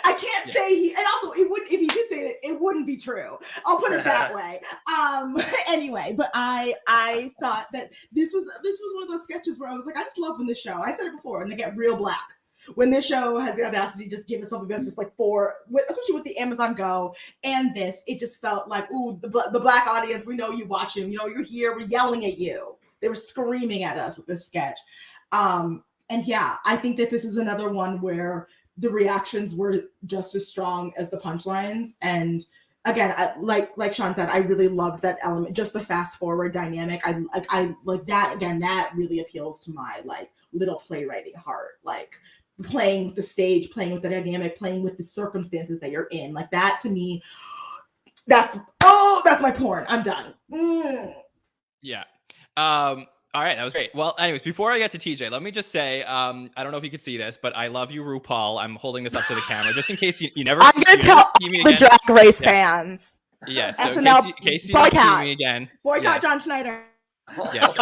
can't say he, and also it would, if he did say it, it wouldn't be true. I'll put it that way. Anyway, but I thought that this was one of those sketches where I was like, I just love when the show, I've said it before, and they get real black. When this show has the audacity to just give us something that's just like especially with the Amazon Go and this, it just felt like, ooh, the black audience, we know you watching, you know, you're here, we're yelling at you. They were screaming at us with this sketch. And yeah, I think that this is another one where the reactions were just as strong as the punchlines. And again, like Sean said, I really loved that element, just the fast forward dynamic. I like that. Again, that really appeals to my like little playwriting heart, like playing with the stage, playing with the dynamic, playing with the circumstances that you're in. Like that to me, that's my porn. I'm done. Yeah. All right, that was great. Well, anyways, before I get to TJ, let me just say, I don't know if you could see this, but I love you, RuPaul. I'm holding this up to the camera just in case you never. I'm gonna tell the Drag Race fans. Yes, so SNL in case you don't see me again. Boycott Jon Schneider. Yes.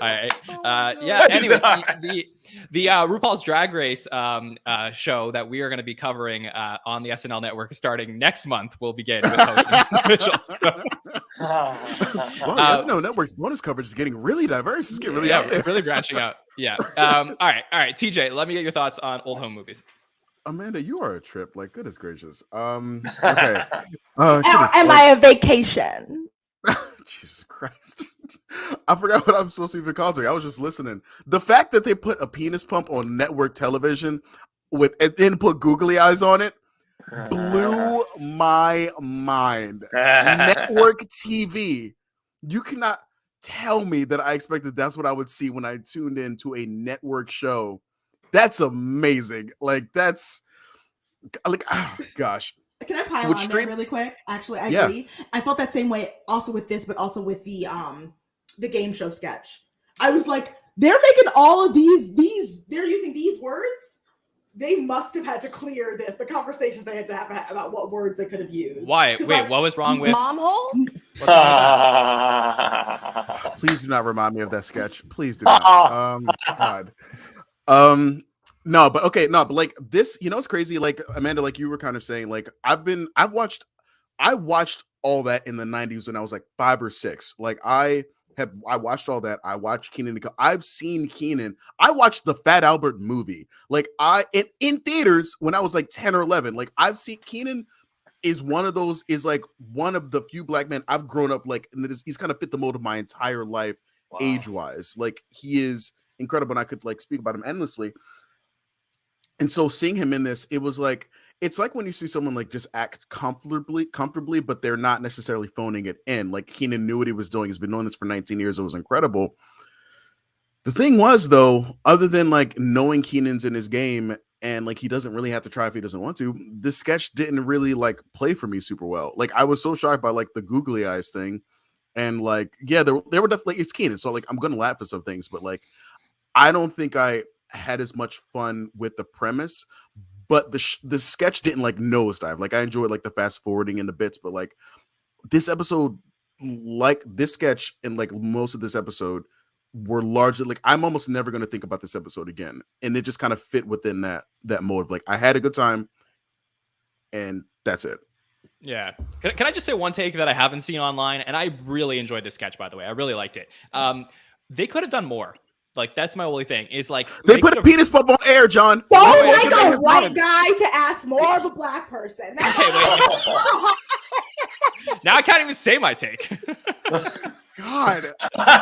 All right. Yeah. Anyways, the RuPaul's Drag Race show that we are going to be covering on the SNL Network starting next month will begin with hosting officials. So. Well, the SNL Network's bonus coverage is getting really diverse. It's getting really out there. Really branching out. Yeah. All right. TJ, let me get your thoughts on old home movies. Amanda, you are a trip. Like, goodness gracious. Okay. Am I a vacation? Jesus Christ. I forgot what I'm supposed to even call it. I was just listening. The fact that they put a penis pump on network television and then put googly eyes on it blew my mind. Network TV. You cannot tell me that I expected that's what I would see when I tuned into a network show. That's amazing. Like, that's like, oh gosh. Can I pile on that really quick? Actually, I agree. I felt that same way also with this, but also with the game show sketch. I was like, they're making all of these, they're using these words. They must have had to clear this, the conversations they had to have about what words they could have used. Why? Wait, like, what was wrong with mom hole? Please do not remind me of that sketch. Please do not. God. No, but like this, you know, it's crazy. Like Amanda, like you were kind of saying, like I watched all that in the 90s when I was like 5 or 6. Like I watched all that. I watched Kenan. I've seen Kenan. I watched the Fat Albert movie. Like in theaters when I was like 10 or 11. Like I've seen Kenan is one of the few black men I've grown up like, and he's kind of fit the mold of my entire life, age-wise. Like he is incredible, and I could like speak about him endlessly. And so seeing him in this, it was like, it's like when you see someone like just act comfortably, but they're not necessarily phoning it in. Like Kenan knew what he was doing. He's been doing this for 19 years. It was incredible. The thing was, though, other than like knowing Kenan's in his game and like he doesn't really have to try if he doesn't want to, this sketch didn't really like play for me super well. Like I was so shocked by like the googly eyes thing. And like, yeah, they were definitely, it's Kenan. So like, I'm going to laugh at some things, but like, I don't think I had as much fun with the premise, but the sketch didn't like nosedive. Like I enjoyed like the fast forwarding and the bits, but like this episode, like this sketch and like most of this episode were largely like, I'm almost never going to think about this episode again. And it just kind of fit within that mode of like, I had a good time and that's it. Yeah. Can I just say one take that I haven't seen online? And I really enjoyed this sketch, by the way. I really liked it. They could have done more. Like, that's my only thing. Is like they put a penis pump on air, John. So like a white guy to ask more of a black person. Okay, wait. Now I can't even say my take. God,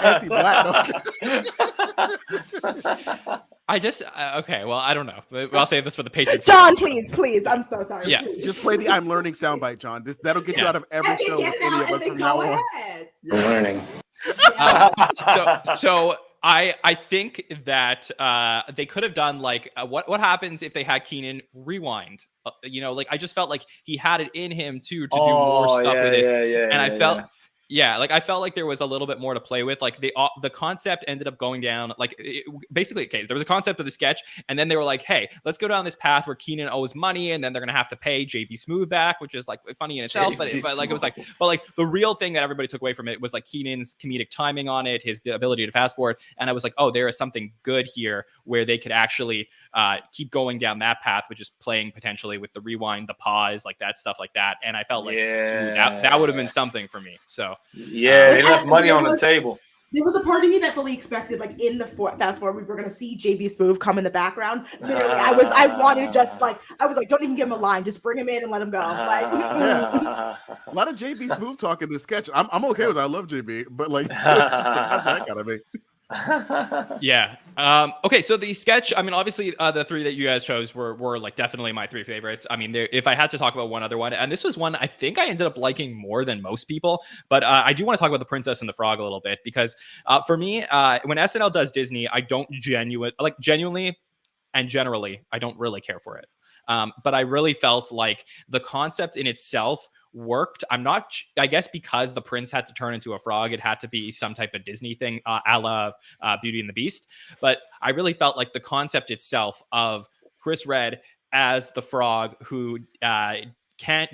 anti-black. I just okay. Well, I don't know. I'll save this for the Patreon. John, please. I'm so sorry. Yeah, please. Just play the "I'm learning" soundbite, John. That'll get you out of every show with any of us from now on. We're learning. So I think that they could have done like what happens if they had Kenan rewind. You know, like I just felt like he had it in him too to do more stuff with this, and I felt Yeah, like I felt like there was a little bit more to play with. Like the concept ended up going down like basically, okay, there was a concept of the sketch, and then they were like, hey, let's go down this path where Keenan owes money, and then they're gonna have to pay JB Smooth back, which is like funny in itself. But like it was like, but like the real thing that everybody took away from it was like Keenan's comedic timing on it, his ability to fast forward, and I was like, oh, there is something good here where they could actually keep going down that path, which is playing potentially with the rewind, the pause, like that stuff like that. And I felt like that would have been something for me. So. Yeah, they left money on the table. There was a part of me that fully expected, like in the fast forward, we were gonna see JB Smooth come in the background. Literally, I wanted to just like, I was like, don't even give him a line, just bring him in and let him go. Like, a lot of JB Smooth talk in this sketch. I'm okay with it. I love JB, but like, just surprised the heck out of me. Yeah. Okay. So the sketch, I mean, obviously the three that you guys chose were like definitely my three favorites. I mean, if I had to talk about one other one, and this was one I think I ended up liking more than most people, but I do want to talk about The Princess and the Frog a little bit because for me, when SNL does Disney, I don't genuinely and generally, I don't really care for it. But I really felt like the concept in itself worked. I guess because the prince had to turn into a frog, it had to be some type of Disney thing a la Beauty and the Beast. But I really felt like the concept itself of Chris Redd as the frog who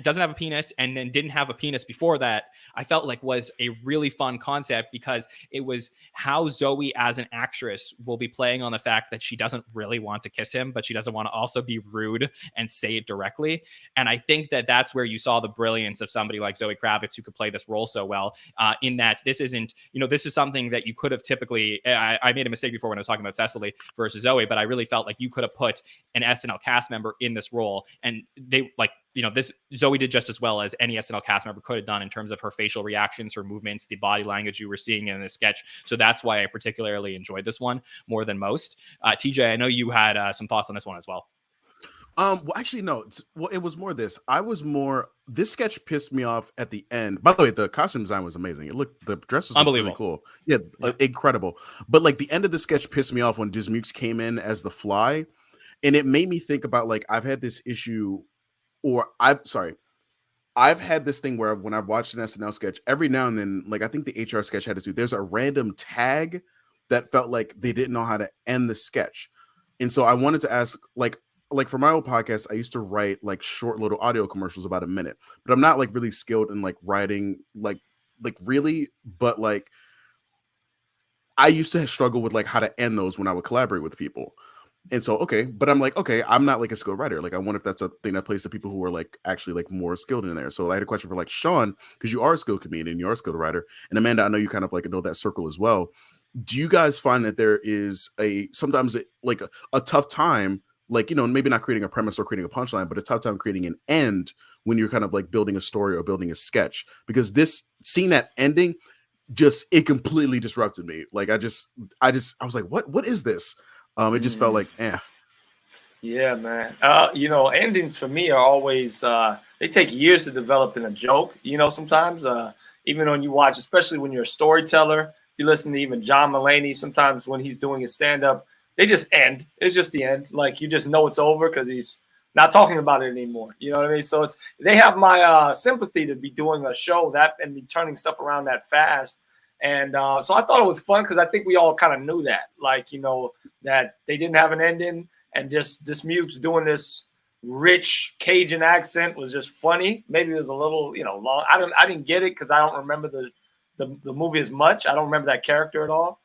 doesn't have a penis and then didn't have a penis before that, I felt like was a really fun concept because it was how Zoe as an actress will be playing on the fact that she doesn't really want to kiss him, but she doesn't want to also be rude and say it directly. And I think that that's where you saw the brilliance of somebody like Zoë Kravitz who could play this role so well, in that this isn't, this is something that you could have typically, I made a mistake before when I was talking about Cecily versus Zoe, but I really felt like you could have put an SNL cast member in this role and they like, this Zoe did just as well as any SNL cast member could have done in terms of her facial reactions, her movements, the body language you were seeing in the sketch. So that's why I particularly enjoyed this one more than most. TJ, I know you had some thoughts on this one as well. Well, actually, no. It was more this. This sketch pissed me off at the end. By the way, the costume design was amazing. The dresses were really cool. Yeah, incredible. But like the end of the sketch pissed me off when Dismukes came in as the Fly, and it made me think about like I've had this issue. I've had this thing where when I've watched an SNL sketch, every now and then, like I think the HR sketch had to do, there's a random tag that felt like they didn't know how to end the sketch. And so I wanted to ask, like for my old podcast, I used to write like short little audio commercials about a minute, but I'm not like really skilled in like writing, like really, but like I used to struggle with like how to end those when I would collaborate with people. And so, but I'm like, I'm not like a skilled writer. Like, I wonder if that's a thing that plays to people who are like actually like more skilled in there. So I had a question for like Sean, because you are a skilled comedian, you are a skilled writer. And Amanda, I know you kind of like know that circle as well. Do you guys find that there is sometimes a tough time, like, maybe not creating a premise or creating a punchline, but a tough time creating an end when you're kind of like building a story or building a sketch? Because seeing that ending, it completely disrupted me. Like, I was like, what is this? It just felt like, Yeah, man. Endings for me are always, they take years to develop in a joke. Sometimes even when you watch, especially when you're a storyteller, if you listen to even John Mulaney, sometimes when he's doing his stand-up, they just end. It's just the end. Like, you just know it's over because he's not talking about it anymore. You know what I mean? So they have my sympathy to be doing a show and be turning stuff around that fast. And so I thought it was fun because I think we all kind of knew that, like, that they didn't have an ending, and just Dismukes doing this rich Cajun accent was just funny. Maybe it was a little, long. I didn't get it because I don't remember the movie as much. I don't remember that character at all.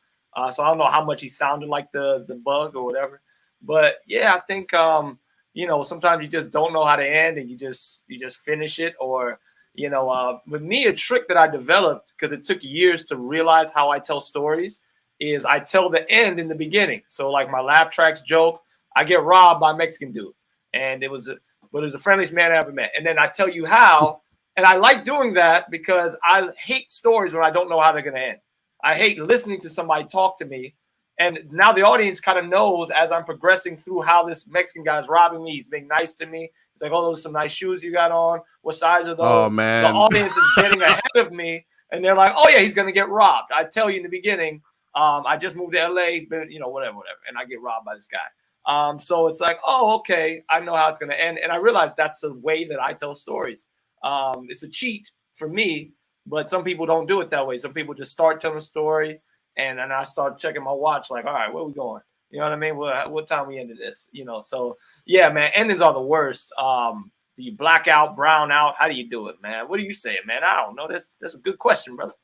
So I don't know how much he sounded like the bug or whatever. But yeah, I think sometimes you just don't know how to end, and you just finish it. Or with me, a trick that I developed, because it took years to realize how I tell stories, is I tell the end in the beginning. So like my laugh tracks joke, I get robbed by a Mexican dude, and it was the friendliest man I ever met. And then I tell you how, and I like doing that because I hate stories when I don't know how they're going to end. I hate listening to somebody talk to me, and now the audience kind of knows as I'm progressing through how this Mexican guy's robbing me. He's being nice to me. It's like, oh, those are some nice shoes you got on. What size are those? Oh, man. The audience is getting ahead of me, and they're like, oh, yeah, he's going to get robbed. I tell you in the beginning, I just moved to LA, but whatever, and I get robbed by this guy. So it's like, oh, okay, I know how it's going to end, and I realize that's the way that I tell stories. It's a cheat for me But some people don't do it that way. Some people just start telling a story, and then I start checking my watch, like, all right, where we going? You know what I mean? What time we into this? You know, so yeah, man, endings are the worst. Do you black out, brown out? How do you do it, man? What are you saying, man? I don't know. That's a good question, brother.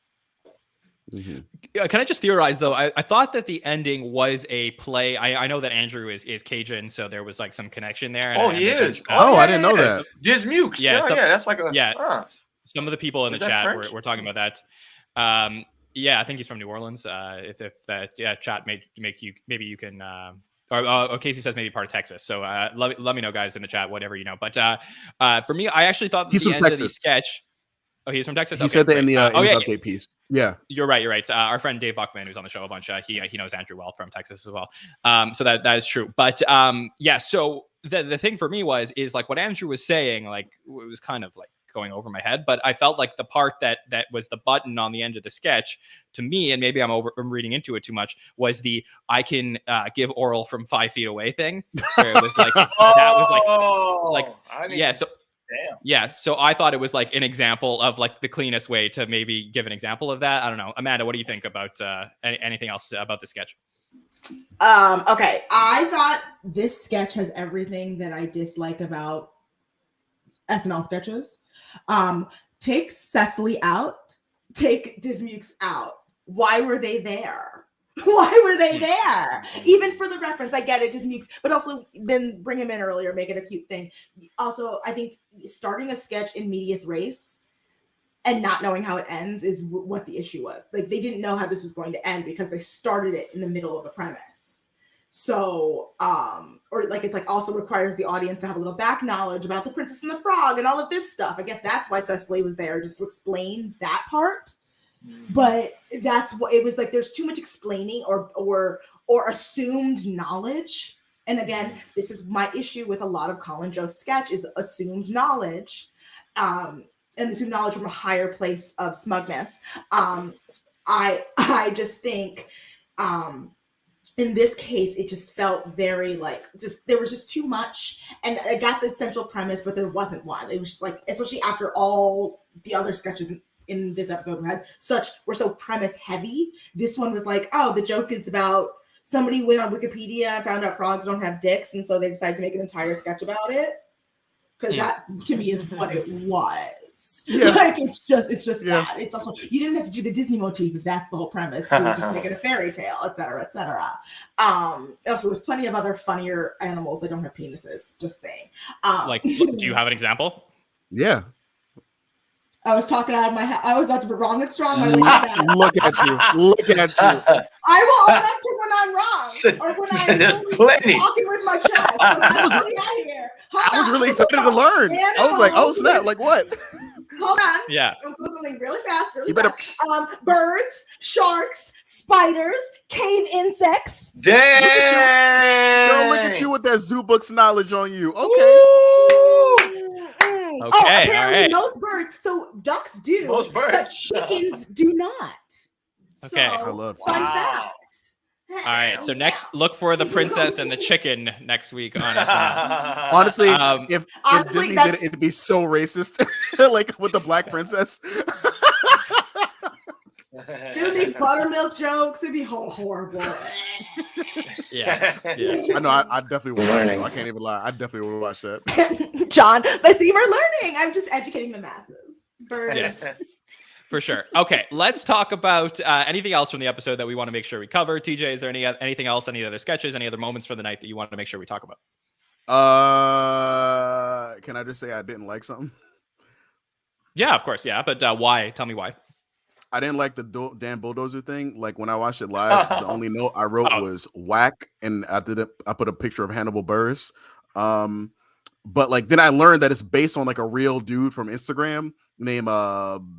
Can I just theorize though? I thought that the ending was a play. I know that Andrew is Cajun, so there was like some connection there. He is. I didn't know that. Dismukes. Yeah, that's like a Some of the people in the chat were talking about that. Yeah, I think he's from New Orleans. If that chat may make you, maybe you can. Or Casey says maybe part of Texas. So let me know, guys, in the chat, whatever you know. But for me, I actually thought he's the from end Texas. of the sketch. Oh, he's from Texas. He said that in the update piece. Yeah, you're right. Our friend Dave Buckman, who's on the show a bunch, he knows Andrew well from Texas as well. So that is true. But yeah. So the thing for me is like what Andrew was saying, like it was kind of like going over my head, but I felt like the part that was the button on the end of the sketch to me, and maybe I'm reading into it too much, was the I can give oral from 5 feet away thing. Where it was like that was like yeah. So. Damn. Yeah, so I thought it was like an example of like the cleanest way to maybe give an example of that. I don't know. Amanda, what do you think about anything else about the sketch? Okay, I thought this sketch has everything that I dislike about SNL sketches. Take Cecily out, take Dismukes out. Why were they there? Why were they there? Even for the reference, I get it, Dismukes, but also then bring him in earlier, make it a cute thing. Also, I think starting a sketch in medias res and not knowing how it ends is what the issue was. Like they didn't know how this was going to end because they started it in the middle of the premise. So, or like it's like also requires the audience to have a little back knowledge about the Princess and the Frog and all of this stuff. I guess that's why Cecily was there, just to explain that part. But that's what it was like. There's too much explaining or assumed knowledge. And again, this is my issue with a lot of Colin Joe's sketch is assumed knowledge, and assumed knowledge from a higher place of smugness. I just think in this case, it just felt very like there was just too much. And I got the central premise, but there wasn't one. It was just like, especially after all the other sketches in this episode were so premise heavy. This one was like, oh, the joke is about somebody went on Wikipedia and found out frogs don't have dicks, and so they decided to make an entire sketch about it. Because that to me is what it was. Yeah. Like it's just that. It's also you didn't have to do the Disney motif if that's the whole premise. You would just make it a fairy tale, etc., etc. Also, there's plenty of other funnier animals that don't have penises. Just saying. Like, do you have an example? Yeah. I was talking out of my head. I was about to be wrong and strong. Look at you. Look at you. I will own up to when I'm wrong. Or when I'm really talking with my chest. I was really excited to learn. I was like, oh, snap. Like what? Hold on. Yeah. I'm Googling really fast. Birds, sharks, spiders, cave insects. Damn. Look at you. Girl, look at you with that Zoo Books knowledge on you. Okay. Okay, apparently most birds. So ducks do, most birds, but chickens do not. Okay, so, I love fun fact. All right, so next, look for the princess and the chicken next week on SNL. Honestly, if Disney did it, it'd be so racist, like with the black princess. It would be buttermilk jokes. It'd be horrible. Yeah. I know. I definitely will watch it. I can't even lie. I definitely will watch that. John, I see we're learning. I'm just educating the masses. Birds. Yes, for sure. Okay, let's talk about anything else from the episode that we want to make sure we cover. TJ, is there anything else, any other sketches, any other moments for the night that you want to make sure we talk about? Can I just say I didn't like something? Yeah, of course. Yeah, but why? Tell me why. I didn't like the Dan Bulldozer thing. Like when I watched it live, the only note I wrote was whack, and I put a picture of Hannibal Buress. But like then I learned that it's based on like a real dude from Instagram named Dan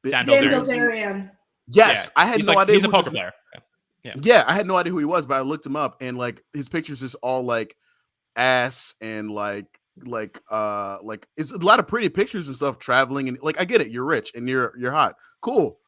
Bilzerian. Yes, yeah. I had no idea. He's a poker player. Yeah, I had no idea who he was, but I looked him up, and like his pictures is all like ass and like it's a lot of pretty pictures and stuff traveling, and like I get it, you're rich and you're hot, cool.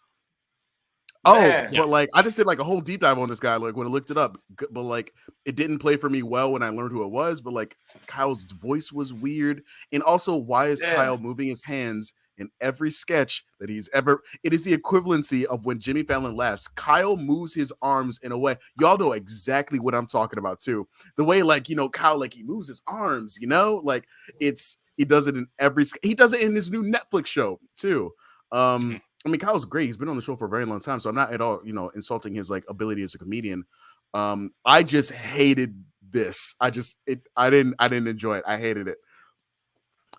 But like I just did like a whole deep dive on this guy, like when I looked it up, but like it didn't play for me well when I learned who it was. But like Kyle's voice was weird, and also why is Kyle moving his hands in every sketch that he's ever. It is the equivalency of when Jimmy Fallon laughs. Kyle moves his arms in a way. Y'all know exactly what I'm talking about too. The way, like, you know, Kyle, like, he moves his arms, you know, like he does it in every. He does it in his new Netflix show too. I mean, Kyle's great. He's been on the show for a very long time, so I'm not at all, you know, insulting his like ability as a comedian. I just hated this. I didn't enjoy it. I hated it.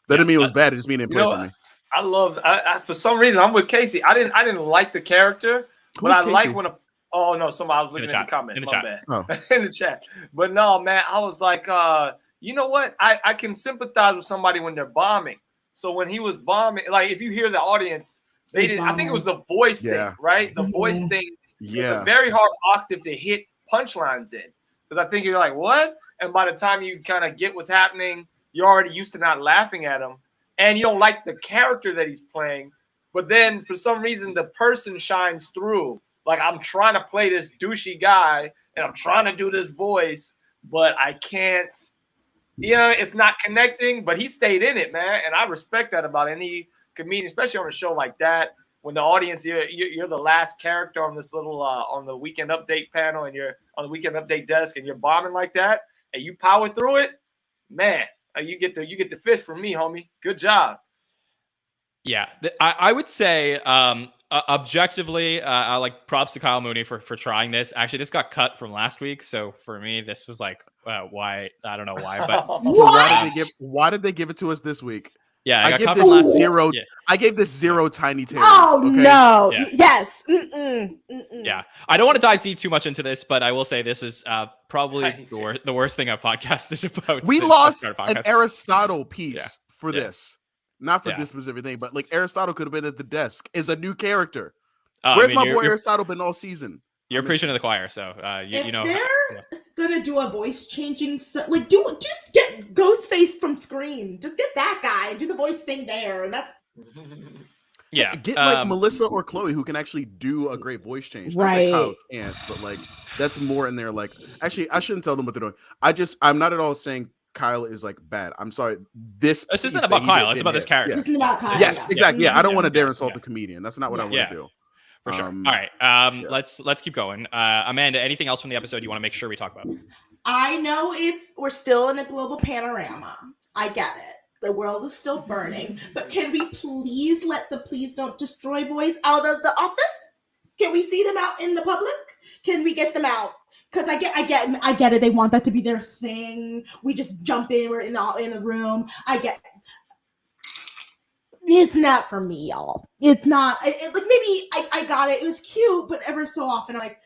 That didn't mean it was bad. It just mean it didn't play for me. I love. I for some reason I'm with Casey. I didn't like the character, but I like when a. Oh no! Somebody I was looking at the comments. In the chat. Oh. In the chat. But no, man, I was like, you know what? I can sympathize with somebody when they're bombing. So when he was bombing, like if you hear the audience, they didn't. I think it was the voice thing, right? The voice thing. Yeah. It's a very hard octave to hit punchlines in, because I think you're like, what? And by the time you kind of get what's happening, you're already used to not laughing at him, and you don't like the character that he's playing. But then for some reason, the person shines through. Like, I'm trying to play this douchey guy, and I'm trying to do this voice, but I can't. You know, it's not connecting. But he stayed in it, man, and I respect that about any comedian, especially on a show like that. When the audience, you're the last character on this little on the Weekend Update panel, and you're on the Weekend Update desk, and you're bombing like that, and you power through it, man. You get the fist from me, homie. Good job. Yeah, I would say objectively, I like props to Kyle Mooney for trying this. Actually, this got cut from last week, so for me, this was like why I don't know why, but why did they give it to us this week? Yeah, I gave this zero. Yeah. I gave this zero tiny tails. Oh okay? no! Yeah. Yes. Yeah, I don't want to dive too much into this, but I will say this is probably the worst thing a podcast is about. We lost an Aristotle piece for this, not for this specific thing, but like Aristotle could have been at the desk as a new character. Where's my boy Aristotle been all season? You're preaching to the choir, so you know. They're gonna do a voice changing, like just get Ghostface from Scream. Just get that guy and do the voice thing there, and that's get like Melissa or Chloe who can actually do a great voice change. Right? Not that Kyle can't, but like that's more in there. Like, actually, I shouldn't tell them what they're doing. I'm not at all saying Kyle is like bad. I'm sorry. This isn't about Kyle. It's about this character. Yeah. This is about Kyle. Yes, exactly. Yeah, I don't want to dare insult the comedian. That's not what I want to do. For sure. All right. Let's keep going. Amanda, anything else from the episode you want to make sure we talk about? I know we're still in a global panorama. I get it. The world is still burning. But can we please let the Please Don't Destroy boys out of the office? Can we see them out in the public? Can we get them out? Because I get it. They want that to be their thing. We just jump in. We're in the room. I get. It's not for me, y'all. It's not. Like, maybe I got it. It was cute, but ever so often, like,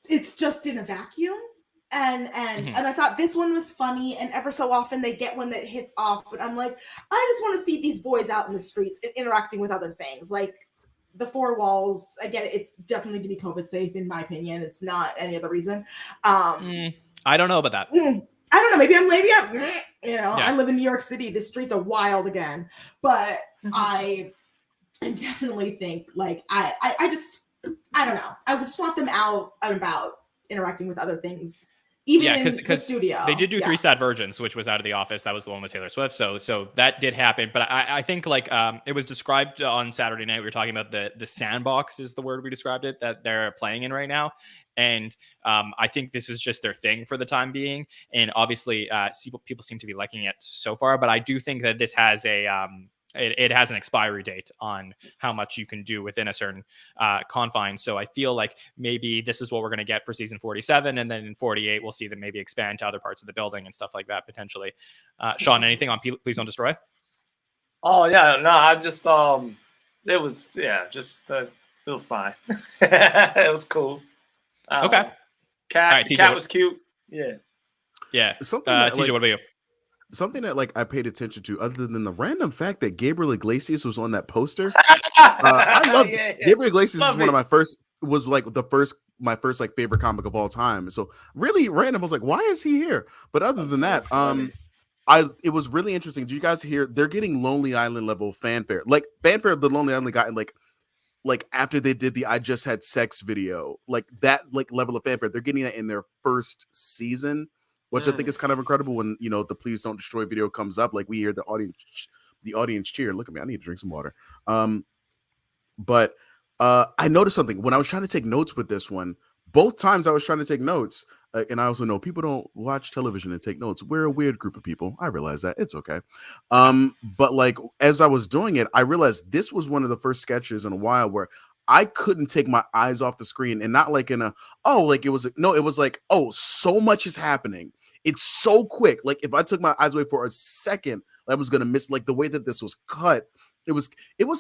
it's just in a vacuum. And I thought this one was funny, and ever so often they get one that hits off. But I'm like, I just want to see these boys out in the streets and interacting with other things. Like, the four walls, I get it. It's definitely to be COVID safe, in my opinion. It's not any other reason. I don't know about that. I don't know. Maybe I'm, I live in New York City. The streets are wild again. But I definitely think, like, I don't know. I would just want them out and about interacting with other things. Even in the studio. They did do 3 Sad Virgins, which was out of the office. That was the one with Taylor Swift. So that did happen. But I think, like, it was described on Saturday night. We were talking about the sandbox is the word we described it, that they're playing in right now. And I think this is just their thing for the time being. And obviously, people seem to be liking it so far. But I do think that this has it has an expiry date on how much you can do within a certain confines. So I feel like maybe this is what we're going to get for season 47. And then in 48, we'll see them maybe expand to other parts of the building and stuff like that, potentially. Sean, anything on Please Don't Destroy? Oh, yeah. No, I just, it was fine. It was cool. Okay. Cat was cute. Yeah. Yeah. Something TJ, what about you? Something that, like, I paid attention to, other than the random fact that Gabriel Iglesias was on that poster. I love Gabriel Iglesias. Is one of my first, was like my first like favorite comic of all time. So really random. I was like, why is he here? But other than that, it was really interesting. Do you guys hear? They're getting Lonely Island level fanfare. Like fanfare, the Lonely Island got like after they did the I Just Had Sex video, like that like level of fanfare. They're getting that in their first season, which I think is kind of incredible. When the Please Don't Destroy video comes up, like we hear the audience the audience cheer. Look at me, I need to drink some water. But I noticed something when I was trying to take notes with this one. Both times I was trying to take notes, and I also know people don't watch television and take notes. We're a weird group of people. I realize that. It's okay. But like as I was doing it, I realized this was one of the first sketches in a while where I couldn't take my eyes off the screen, and not like in a it was like so much is happening. It's so quick. Like if I took my eyes away for a second, I was gonna miss like the way that this was cut. It was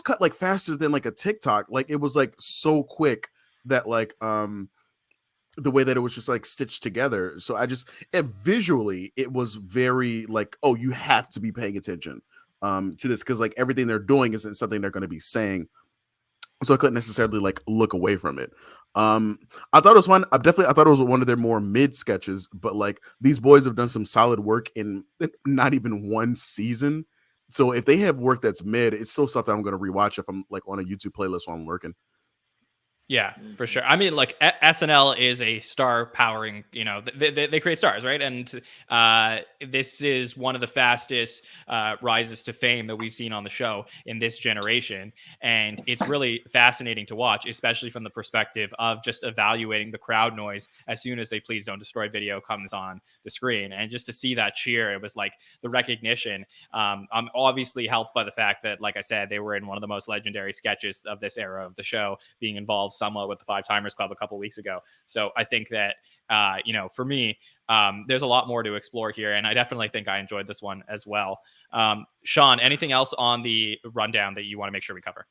cut like faster than like a TikTok. Like it was like so quick that like the way that it was just like stitched together. So visually it was very like, oh, you have to be paying attention to this because like everything they're doing isn't something they're going to be saying. So I couldn't necessarily like look away from it. I thought it was fun. I thought it was one of their more mid sketches, but like these boys have done some solid work in not even one season. So if they have work that's mid, it's still stuff that I'm going to rewatch if I'm like on a YouTube playlist while I'm working. Yeah, for sure. I mean, like SNL is a star powering, they create stars, right? And this is one of the fastest rises to fame that we've seen on the show in this generation. And it's really fascinating to watch, especially from the perspective of just evaluating the crowd noise as soon as a Please Don't Destroy video comes on the screen. And just to see that cheer, it was like the recognition. I'm obviously helped by the fact that, like I said, they were in one of the most legendary sketches of this era of the show, being involved somewhat with the Five Timers Club a couple weeks ago. So I think that, for me, there's a lot more to explore here. And I definitely think I enjoyed this one as well. Sean, anything else on the rundown that you want to make sure we cover?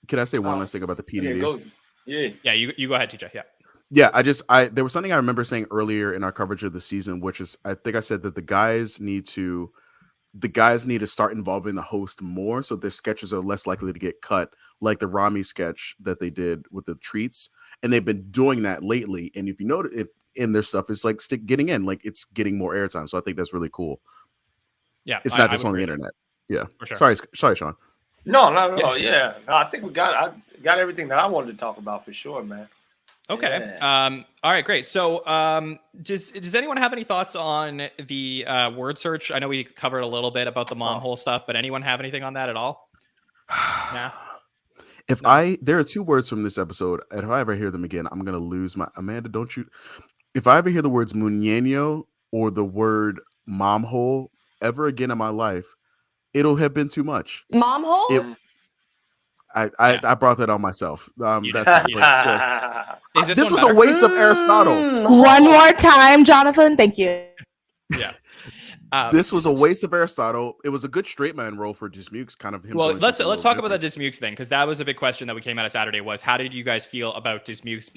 Can I say one last thing about the PDD? Yeah, you go ahead, TJ. Yeah, there was something I remember saying earlier in our coverage of the season, which is, I think I said that the guys need to start involving the host more so their sketches are less likely to get cut, like the Rami sketch that they did with the treats. And they've been doing that lately. And if you notice it in their stuff, it's like getting in, like it's getting more airtime. So I think that's really cool. Yeah. It's not just on the internet. Yeah. For sure. Sorry, Sean. No. Yeah. No, I think I got everything that I wanted to talk about for sure, man. Okay. Yeah. All right, great. So does anyone have any thoughts on the word search? I know we covered a little bit about the mom hole stuff, but anyone have anything on that at all? Nah. There are two words from this episode, and if I ever hear them again, I'm gonna lose my Amanda. Don't you? If I ever hear the words muñeño or the word mom hole ever again in my life, it'll have been too much. Mom hole? I brought that on myself. This was a waste of Aristotle. One more time, Jonathan. Thank you. Yeah. This was a waste of Aristotle. It was a good straight man role for Dismukes, kind of him. Well, let's talk about the Dismukes thing, because that was a big question that we came out of Saturday. Was how did you guys feel about Dismukes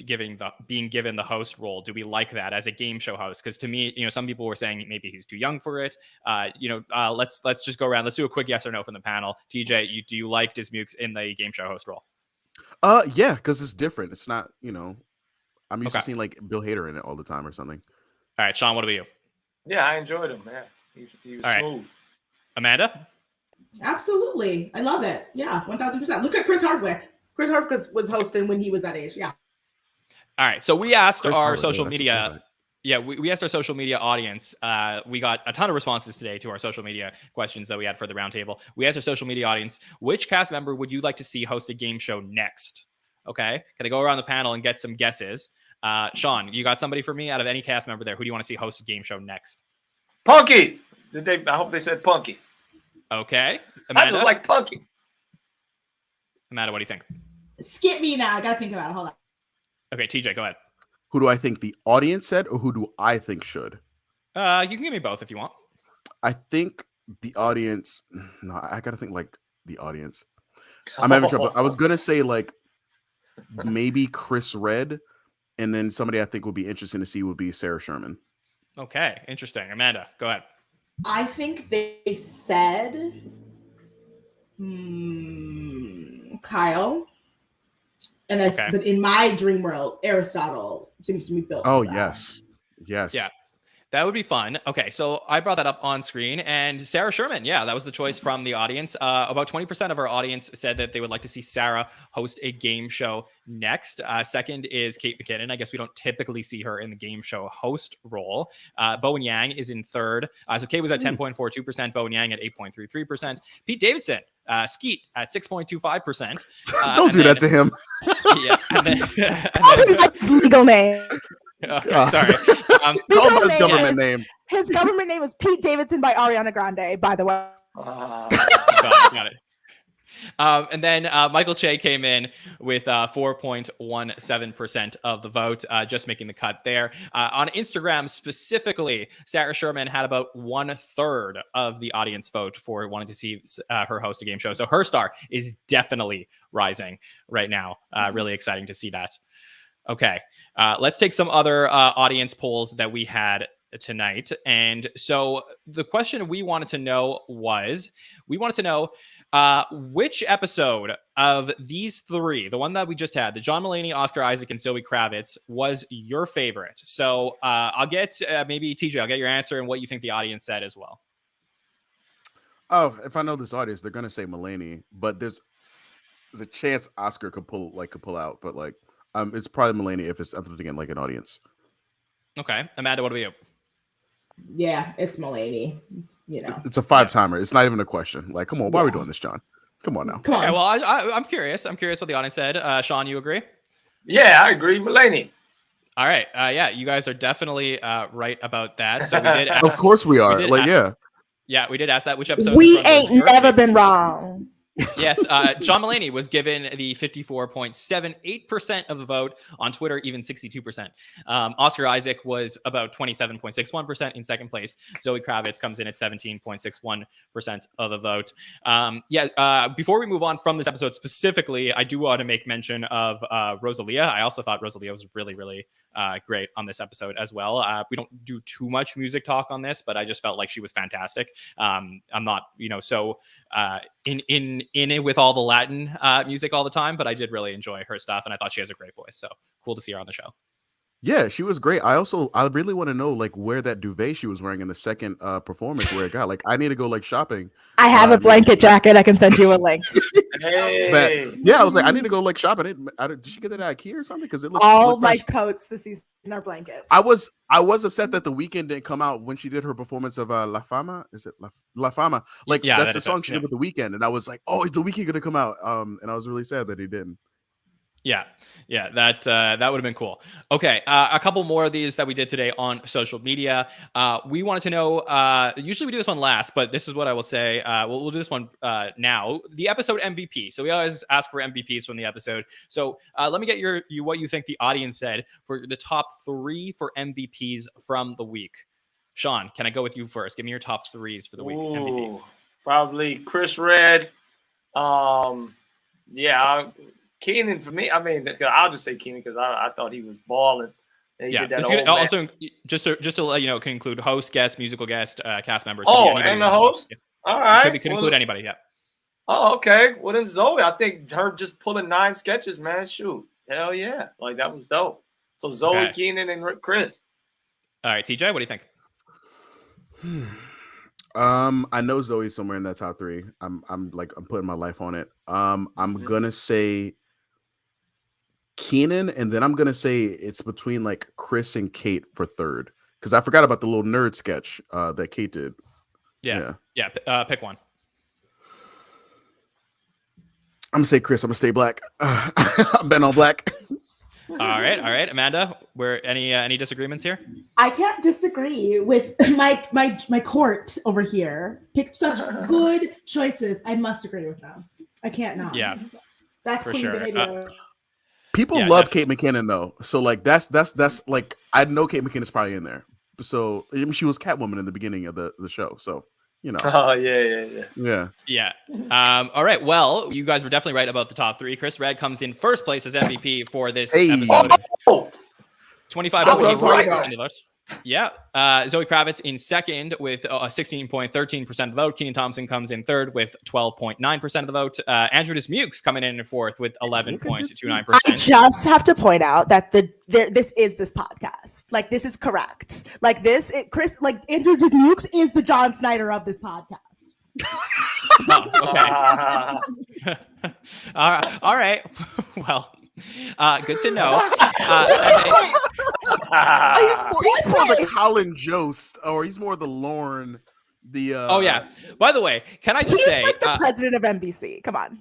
being given the host role? Do we like that as a game show host? Because to me, some people were saying maybe he's too young for it. Let's just go around. Let's do a quick yes or no from the panel. TJ, do you like Dismukes in the game show host role? Yeah, because it's different. It's not, I'm used to seeing like Bill Hader in it all the time or something. All right, Sean, what about you? Yeah, I enjoyed him, man. He was smooth. Right. Amanda? Absolutely. I love it. Yeah, 1000%. Look at Chris Hardwick. Chris Hardwick was hosting when he was that age. Yeah. All right. So we asked our social media. Yeah, we asked our social media audience. We got a ton of responses today to our social media questions that we had for the roundtable. We asked our social media audience, which cast member would you like to see host a game show next? Okay. Can I go around the panel and get some guesses? Sean, you got somebody for me out of any cast member there? Who do you want to see host a game show next? Punky. I hope they said Punky. Okay. Amanda? I just like Punky. Amanda, what do you think? Skip me now. I got to think about it. Hold on. Okay, TJ, go ahead. Who do I think the audience said, or who do I think should? You can give me both if you want. I think the audience. No, I got to think like the audience. I'm having trouble. I was going to say like maybe Chris Redd, and then somebody I think would be interesting to see would be Sarah Sherman. Okay, interesting. Amanda, go ahead. I think they said Kyle. But in my dream world, Aristotle seems to be built. Oh, yes. Yes. Yeah. That would be fun. Okay, so I brought that up on screen, and Sarah Sherman, yeah, that was the choice from the audience. About 20% of our audience said that they would like to see Sarah host a game show next. Second is Kate McKinnon. I guess we don't typically see her in the game show host role. Bowen Yang is in third. So Kate was at 10.42%, Bowen Yang at 8.33%. Pete Davidson, Skeet at 6.25%. Don't do that to him. Yeah. And then, His legal name. Okay, sorry. His government name. His government name is Pete Davidson by Ariana Grande, by the way. Got it. And then Michael Che came in with 4.17% of the vote, just making the cut there. On Instagram specifically, Sarah Sherman had about 1/3 of the audience vote for wanting to see her host a game show. So her star is definitely rising right now. Really exciting to see that. Okay, let's take some other audience polls that we had tonight. And so the question we wanted to know was, which episode of these three, the one that we just had, the John Mulaney, Oscar Isaac, and Zoë Kravitz, was your favorite? So I'll get maybe TJ, I'll get your answer and what you think the audience said as well. Oh, if I know this audience, they're gonna say Mulaney, but there's a chance Oscar could pull out, but like it's probably Mulaney if it's again like an audience. Okay, Amanda, what about you? Yeah, it's Mulaney. You know, it's a 5-timer. It's not even a question. Like, come on, why are we doing this, John? Come on now. Come on. Okay, well, I'm curious. I'm curious what the audience said. Sean, you agree? Yeah, I agree, Mulaney. All right. Yeah, you guys are definitely right about that. So we did. Ask, of course we are. Like, yeah. Yeah, we did ask that. Which episode? We ain't never been wrong. Yes, John Mulaney was given the 54.78% of the vote. On Twitter, even 62%. Oscar Isaac was about 27.61% in second place. Zoë Kravitz comes in at 17.61% of the vote. Before we move on from this episode specifically, I do want to make mention of Rosalia. I also thought Rosalia was really, really great on this episode as well. We don't do too much music talk on this, but I just felt like she was fantastic. I'm not, so in it with all the Latin music all the time, but I did really enjoy her stuff, and I thought she has a great voice. So cool to see her on the show. Yeah, she was great. I really want to know like where that duvet she was wearing in the second performance, where it got. Like, I need to go like shopping. I have a blanket jacket. I can send you a link. Hey. Yeah, I was like, I need to go like shopping. Did she get that at IKEA or something? Because it looked all my coats this season are blankets. I was upset that The Weeknd didn't come out when she did her performance of La Fama. Is it La Fama? Like, yeah, that's a song she did with The Weeknd, and I was like, oh, is The Weeknd gonna come out? And I was really sad that he didn't. Yeah, that would have been cool. Okay, a couple more of these that we did today on social media. We wanted to know, usually we do this one last, but this is what I will say. We'll do this one now. The episode MVP. So we always ask for MVPs from the episode. So let me get what you think the audience said for the top 3 for MVPs from the week. Sean, can I go with you first? Give me your top 3s for the week. MVP. Probably Chris Redd. Keenan for me. I mean, I'll just say Keenan because I thought he was balling. Yeah, also just to let you know, can include host, guest, musical guest, cast members. Oh, and the host. Yeah. All right, could include anybody. Yeah. Oh, okay. Well, then Zoe, I think her just pulling 9 sketches, man. Shoot, hell yeah, like that was dope. So Zoe, Keenan, and Chris. All right, TJ, what do you think? I know Zoe's somewhere in that top 3. I'm putting my life on it. I'm gonna say Keenan, and then I'm gonna say it's between like Chris and Kate for third, because I forgot about the little nerd sketch that Kate did. Yeah. Pick one. I'm gonna say Chris. I'm gonna stay black. I've been on black. All right, Amanda. Any disagreements here? I can't disagree with my court over here. Picked such good choices. I must agree with them. I can't not. Yeah, that's for queen sure. behavior. People love definitely. Kate McKinnon though, so like that's like I know Kate McKinnon's probably in there. So I mean, she was Catwoman in the beginning of the show, so you know. Oh yeah. All right. Well, you guys were definitely right about the top 3. Chris Redd comes in first place as MVP for this episode. 25% of the votes. Yeah. Zoë Kravitz in second with 16.13% of the vote. Kenan Thompson comes in third with 12.9% of the vote. Andrew Dismukes coming in fourth with 11.29%. I just have to point out that this is this podcast. Like, this is correct. Like, Andrew Dismukes is the Jon Schneider of this podcast. Oh, okay. All right. Well, good to know. He's more the Colin Jost, or he's more the Lorne. Oh yeah. By the way, can I just say, like the president of NBC? Come on.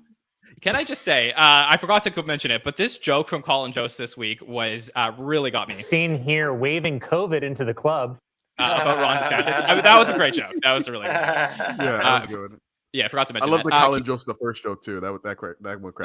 Can I just say, I forgot to mention it, but this joke from Colin Jost this week was really got me. Seen here waving COVID into the club. About Ron DeSantis. I mean, that was a great joke. That was a really good. Yeah, that was good. Yeah, I forgot to mention. I love the Colin Jost, the first joke too. That would crack.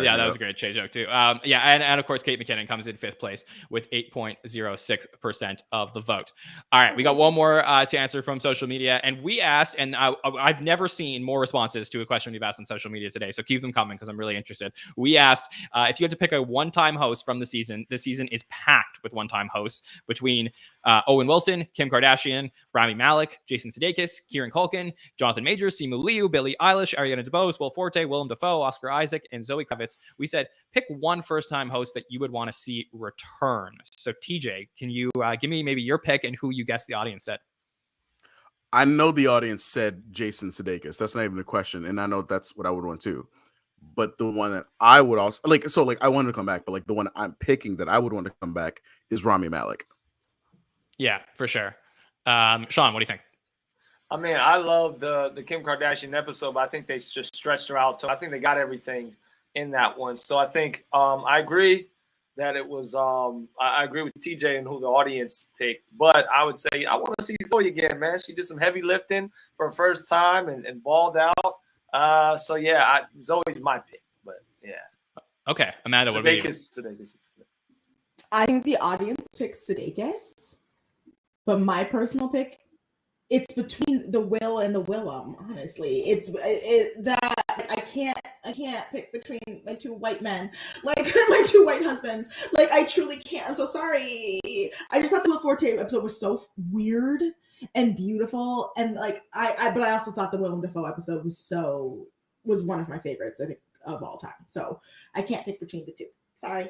Yeah, that was a great joke too. Yeah, and of course Kate McKinnon comes in fifth place with 8.06% of the vote. All right, we got one more to answer from social media, and we asked, and I've never seen more responses to a question we've asked on social media today. So keep them coming because I'm really interested. We asked if you had to pick a one-time host from the season. This season is packed with one-time hosts between Owen Wilson, Kim Kardashian, Rami Malek, Jason Sudeikis, Kieran Culkin, Jonathan Majors, Simu Liu, Billie Eilish, Ariana DeBose, Will Forte, Willem Dafoe, Oscar Isaac, and Zoë Kravitz. We said pick one first-time host that you would want to see return. So TJ, can you give me maybe your pick and who you guess the audience said? I know the audience said Jason Sudeikis. That's not even a question, and I know that's what I would want too. But the one that I would also I wanted to come back, but like the one I'm picking that I would want to come back is Rami Malek. Yeah, for sure. Sean, what do you think? I mean, I love the Kim Kardashian episode, but I think they just stretched her out. So I think they got everything in that one. So I think I agree that it was I agree with TJ and who the audience picked. But I would say I want to see Zoe again, man. She did some heavy lifting for her first time and balled out. So yeah, Zoe's my pick. But yeah. Okay, Amanda, what about you? Sudeikis. I think the audience picked Sudeikis, but my personal pick, it's between the Will and the Willem. Honestly, I can't pick between my two white men, like my two white husbands. Like, I truly can't. I'm so sorry. I just thought the Will Forte episode was so weird and beautiful, and like but I also thought the Willem Dafoe episode was one of my favorites, I think, of all time. So I can't pick between the two. Sorry.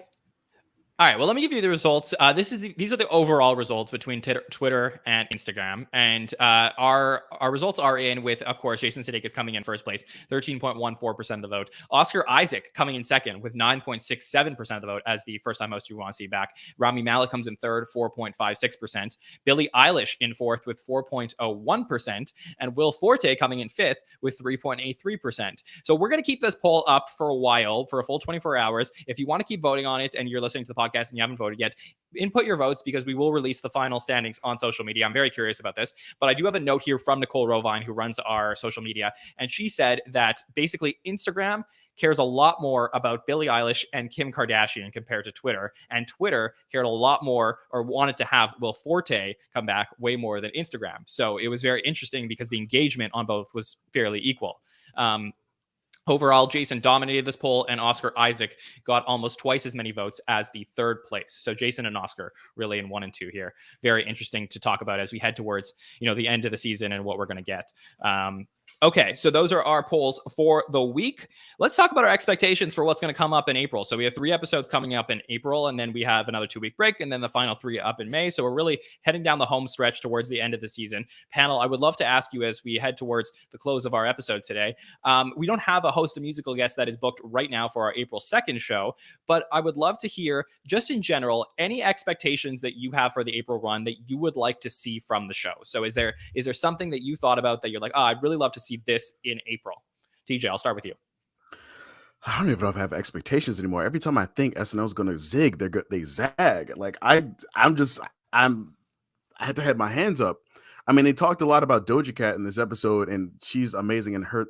All right, well, let me give you the results. These are the overall results between Twitter and Instagram, and our results are in with, of course, Jason Sudeikis coming in first place, 13.14% of the vote. Oscar Isaac coming in second with 9.67% of the vote as the first-time host you want to see back. Rami Malek comes in third, 4.56%. Billie Eilish in fourth with 4.01%, and Will Forte coming in fifth with 3.83%. So we're going to keep this poll up for a while, for a full 24 hours. If you want to keep voting on it and you're listening to the podcast and you haven't voted yet, input your votes because we will release the final standings on social media. I'm very curious about this, but I do have a note here from Nicole Rovine, who runs our social media, and she said that basically Instagram cares a lot more about Billie Eilish and Kim Kardashian compared to Twitter, and Twitter cared a lot more, or wanted to have Will Forte come back way more than Instagram. So it was very interesting because the engagement on both was fairly equal. Overall, Jason dominated this poll, and Oscar Isaac got almost twice as many votes as the third place. So Jason and Oscar really in 1 and 2 here. Very interesting to talk about as we head towards, the end of the season and what we're going to get. Okay, so those are our polls for the week. Let's talk about our expectations for what's going to come up in April. So we have 3 episodes coming up in April, and then we have another 2-week break, and then the final 3 up in May. So we're really heading down the home stretch towards the end of the season. Panel, I would love to ask you as we head towards the close of our episode today. We don't have a host of musical guests that is booked right now for our April 2nd show, but I would love to hear, just in general, any expectations that you have for the April run that you would like to see from the show. So is there something that you thought about that you're like, I'd really love to see this in April? TJ, I'll start with you. I don't even know if I have expectations anymore. Every time I think SNL is going to zig, they zag. Like I had to have my hands up. I mean, they talked a lot about Doja Cat in this episode, and she's amazing, and her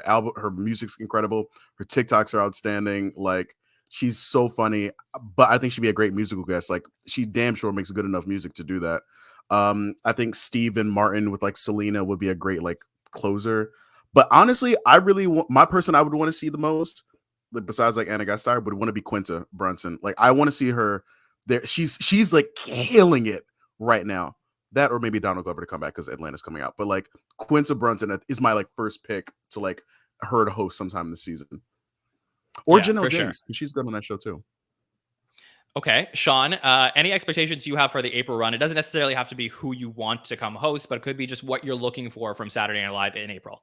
album, her music's incredible. Her TikToks are outstanding. Like, she's so funny, but I think she'd be a great musical guest. Like, she damn sure makes good enough music to do that. I think Steven Martin with like Selena would be a great like closer. But honestly, I really want my person I would want to see the most, like, besides like Anna Gasteyer, would want to be Quinta Brunson. Like, I want to see her there. She's like killing it right now. That or maybe Donald Glover to come back because Atlanta's coming out. But like Quinta Brunson is my like first pick to like her to host sometime this season. Or Janelle James. Sure. She's good on that show too. Okay, Sean, any expectations you have for the April run? It doesn't necessarily have to be who you want to come host, but it could be just what you're looking for from Saturday Night Live in April.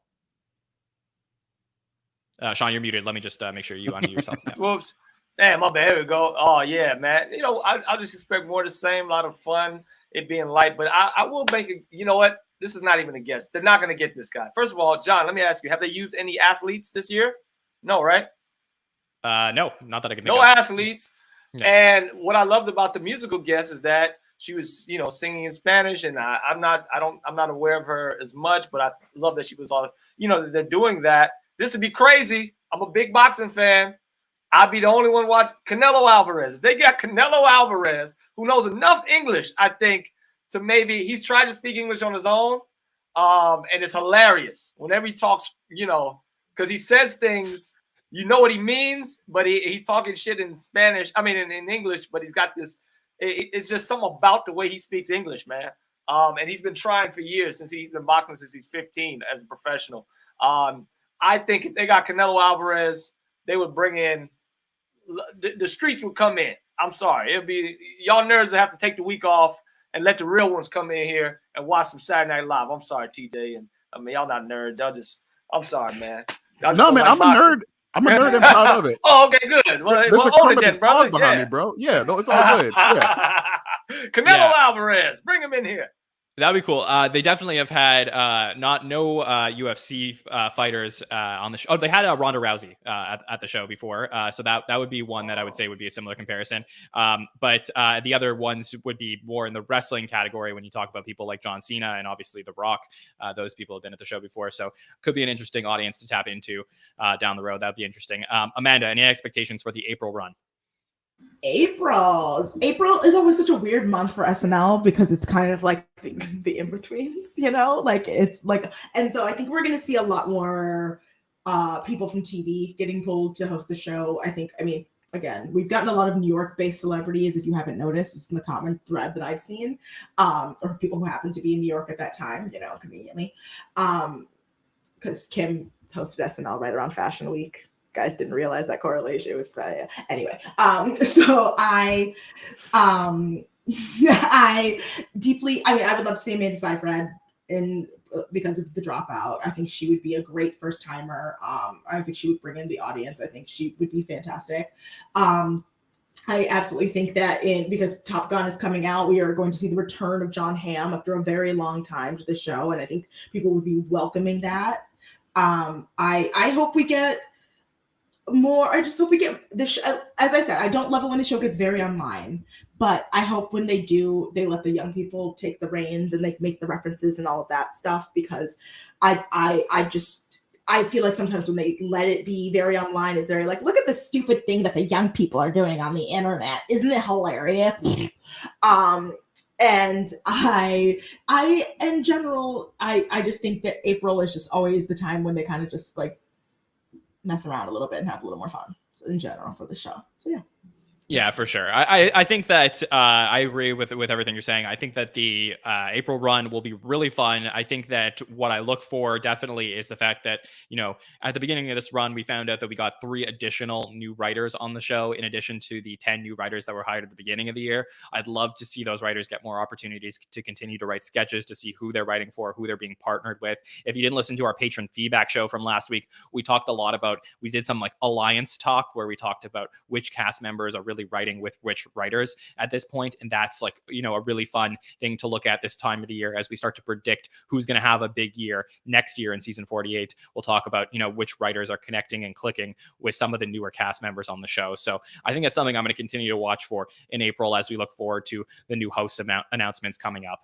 Sean, you're muted. Let me just make sure you unmute yourself. Yeah. Whoops. Damn, my bad. Here we go. Oh, yeah, man. You know, I just expect more of the same, a lot of fun, it being light. But I will make it, you know what? This is not even a guess. They're not going to get this guy. First of all, John, let me ask you, have they used any athletes this year? No, right? No, not that I can think of. No athletes. No. And what I loved about the musical guest is that she was, you know, singing in Spanish, and I'm not aware of her as much, but I love that she was all, you know, they're doing that. This would be crazy. I'm a big boxing fan. I'd be the only one watching Canelo Alvarez. If they got Canelo Alvarez, who knows enough English, I think, to maybe he's trying to speak English on his own, and it's hilarious whenever he talks, you know, because he says things. You know what he means, but he's talking shit in Spanish. I mean, in English, but he's got this. It's just something about the way he speaks English, man. And he's been trying for years since he's been boxing since he's 15 as a professional. I think if they got Canelo Alvarez, they would bring in the streets would come in. I'm sorry, it'd be y'all nerds that have to take the week off and let the real ones come in here and watch some Saturday Night Live. I'm sorry, TJ, and I mean y'all not nerds. Y'all just. I'm sorry, man. No, man, like I'm boxing. A nerd. I'm a nerd and proud of it. Oh, okay, good. Well, there's a Kermit behind me, bro. Yeah, no, it's all good. Yeah. Canelo Alvarez, bring him in here. That'd be cool. They definitely have had no UFC fighters on the show. Oh, they had Ronda Rousey at the show before, so that would be one that I would say would be a similar comparison. But the other ones would be more in the wrestling category when you talk about people like John Cena and obviously The Rock. Those people have been at the show before, so could be an interesting audience to tap into down the road. That'd be interesting. Amanda, any expectations for the April run? April is always such a weird month for SNL because it's kind of like the in-betweens, you know, like it's like, and so I think we're going to see a lot more people from TV getting pulled to host the show. I mean, again, we've gotten a lot of New York-based celebrities. If you haven't noticed, it's in the common thread that I've seen, or people who happen to be in New York at that time, you know, conveniently, because Kim hosted SNL right around Fashion Week. Guys didn't realize that correlation. It was anyway. So I deeply. I mean, I would love to see Amanda Seyfried because of The Dropout. I think she would be a great first timer. I think she would bring in the audience. I think she would be fantastic. I absolutely think that because Top Gun is coming out, we are going to see the return of Jon Hamm after a very long time to the show, and I think people would be welcoming that. I hope we get more. I just hope we get this. As I said, I don't love it when the show gets very online, but I hope when they do, they let the young people take the reins and they make the references and all of that stuff, because I feel like sometimes when they let it be very online, it's very like, look at the stupid thing that the young people are doing on the internet. Isn't it hilarious? And I in general, I just think that April is just always the time when they kind of just like mess around a little bit and have a little more fun in general for the show. So yeah. Yeah, for sure. I think that I agree with everything you're saying. I think that the April run will be really fun. I think that what I look for definitely is the fact that, you know, at the beginning of this run, we found out that we got 3 additional new writers on the show, in addition to the 10 new writers that were hired at the beginning of the year. I'd love to see those writers get more opportunities to continue to write sketches, to see who they're writing for, who they're being partnered with. If you didn't listen to our patron feedback show from last week, we talked a lot about, we did some like alliance talk where we talked about which cast members are really writing with which writers at this point, and that's like, you know, a really fun thing to look at this time of the year as we start to predict who's going to have a big year next year in season 48. We'll talk about, you know, which writers are connecting and clicking with some of the newer cast members on the show. So I think that's something I'm going to continue to watch for in April as we look forward to the new host announcements coming up.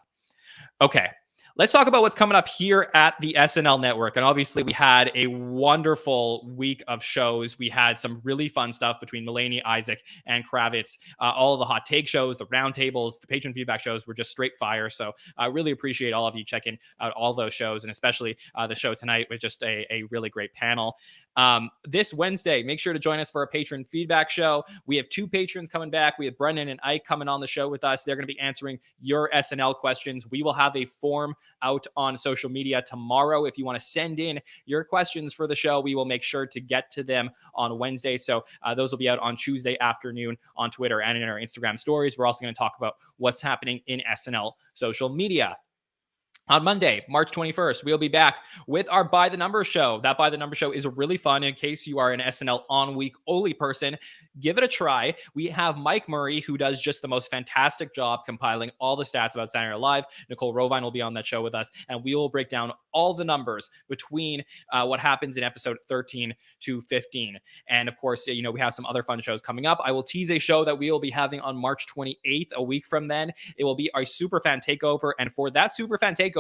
Okay, let's talk about what's coming up here at the SNL Network. And obviously, we had a wonderful week of shows. We had some really fun stuff between Mulaney, Isaac, and Kravitz. All of the hot take shows, the roundtables, the patron feedback shows were just straight fire. So I really appreciate all of you checking out all those shows, and especially the show tonight with just a really great panel. This Wednesday, make sure to join us for a patron feedback show. We have 2 patrons coming back. We have Brendan and Ike coming on the show with us. They're going to be answering your SNL questions. We will have a form out on social media tomorrow. If you want to send in your questions for the show, we will make sure to get to them on Wednesday. So those will be out on Tuesday afternoon on Twitter and in our Instagram stories. We're also going to talk about what's happening in SNL social media. On Monday, March 21st, we'll be back with our By the Numbers show. That By the Numbers show is really fun. In case you are an SNL on-week only person, give it a try. We have Mike Murray, who does just the most fantastic job compiling all the stats about Saturday Night Live. Nicole Rovine will be on that show with us, and we will break down all the numbers between what happens in episode 13 to 15. And of course, we have some other fun shows coming up. I will tease a show that we will be having on March 28th, a week from then. It will be our Superfan Takeover, and for that Superfan Takeover,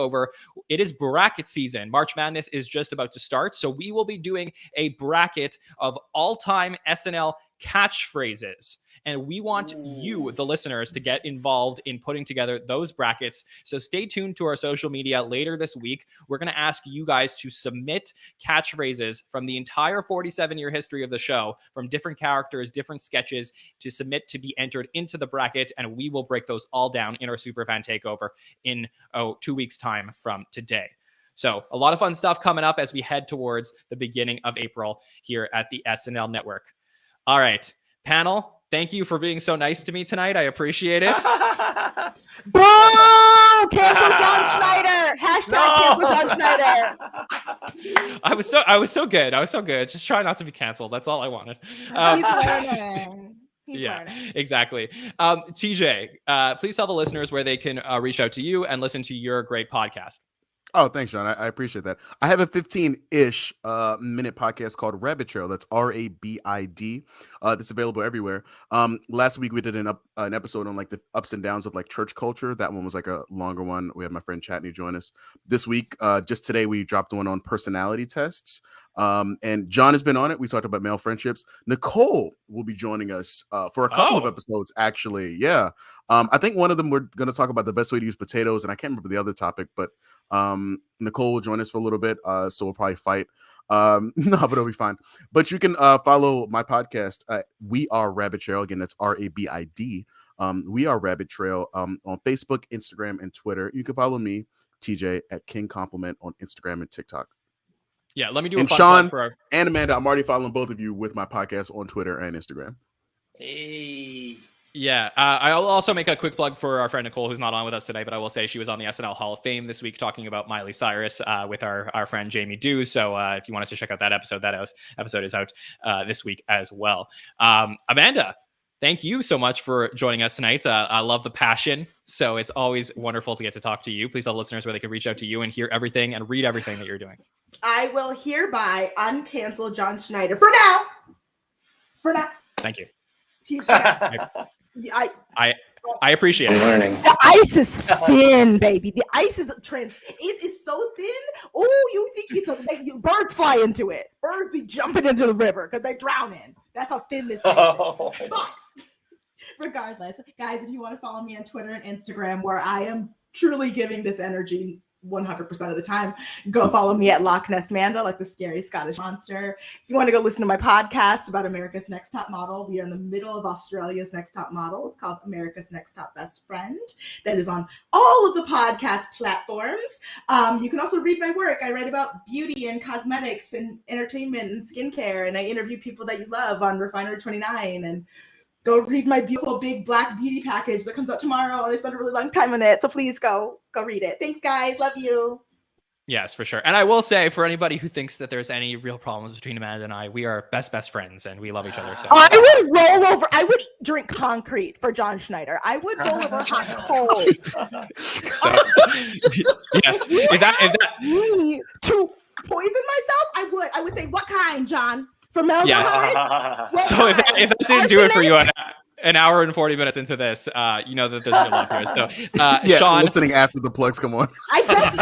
it is bracket season. March Madness is just about to start, so we will be doing a bracket of all-time SNL catchphrases. And we want you, the listeners, to get involved in putting together those brackets. So stay tuned to our social media later this week. We're going to ask you guys to submit catchphrases from the entire 47-year history of the show, from different characters, different sketches, to submit to be entered into the bracket. And we will break those all down in our Superfan Takeover in 2 weeks' time from today. So a lot of fun stuff coming up as we head towards the beginning of April here at the SNL Network. All right, panel. Thank you for being so nice to me tonight. I appreciate it. Boo! Cancel Jon Schneider. Cancel Jon Schneider. I was so good. Just try not to be canceled. That's all I wanted. He's learning. Exactly. TJ, please tell the listeners where they can reach out to you and listen to your great podcast. Oh, thanks, John. I appreciate that. I have a 15-ish minute podcast called Rabbit Trail. That's RABID. That's available everywhere. Last week we did an episode on like the ups and downs of like church culture. That one was like a longer one. We had my friend Chatney join us this week. Just today we dropped one on personality tests. And John has been on it. We talked about male friendships. Nicole will be joining us for a couple of episodes, actually. Yeah. I think one of them we're going to talk about the best way to use potatoes, and I can't remember the other topic, but Nicole will join us for a little bit, so we'll probably fight. No, but it'll be fine. But you can follow my podcast. We Are Rabbit Trail. Again, that's RABID. We Are Rabbit Trail on Facebook, Instagram, and Twitter. You can follow me, TJ, at King Compliment on Instagram and TikTok. Yeah, let me do and a Sean and Amanda. I'm already following both of you with my podcast on Twitter and Instagram. Hey. Yeah, I'll also make a quick plug for our friend Nicole, who's not on with us today, but I will say she was on the SNL Hall of Fame this week talking about Miley Cyrus with our friend Jamie Dew. So if you wanted to check out that episode is out this week as well. Amanda, thank you so much for joining us tonight. I love the passion, so it's always wonderful to get to talk to you. Please tell listeners where they can reach out to you and hear everything and read everything that you're doing. I will hereby uncancel Jon Schneider for now. Thank you. I appreciate it. Learning. The ice is thin, baby. The ice is it is so thin. Oh, you think birds fly into it. Birds be jumping into the river because they drown in. That's how thin this ice is. But regardless, guys, if you want to follow me on Twitter and Instagram, where I am truly giving this energy 100% of the time, go follow me at Loch Ness Manda, like the scary Scottish monster. If you want to go listen to my podcast about America's Next Top Model, we are in the middle of Australia's Next Top Model. It's called America's Next Top Best Friend. That is on all of the podcast platforms. You can also read my work. I write about beauty and cosmetics and entertainment and skincare, and I interview people that you love on Refinery 29, and go read my beautiful big black beauty package that comes out tomorrow, and I spent a really long time on it. So please go read it. Thanks, guys. Love you. Yes, for sure. And I will say, for anybody who thinks that there's any real problems between Amanda and I, we are best friends, and we love each other. So I would roll over. I would drink concrete for Jon Schneider. I would roll over hot coals. So, yes, if that me to poison myself, I would say, what kind, John? Formaldehyde? Yes. So if that didn't do it for you an hour and 40 minutes into this, you know that there's no love here. So Sean, listening after the plugs come on. I just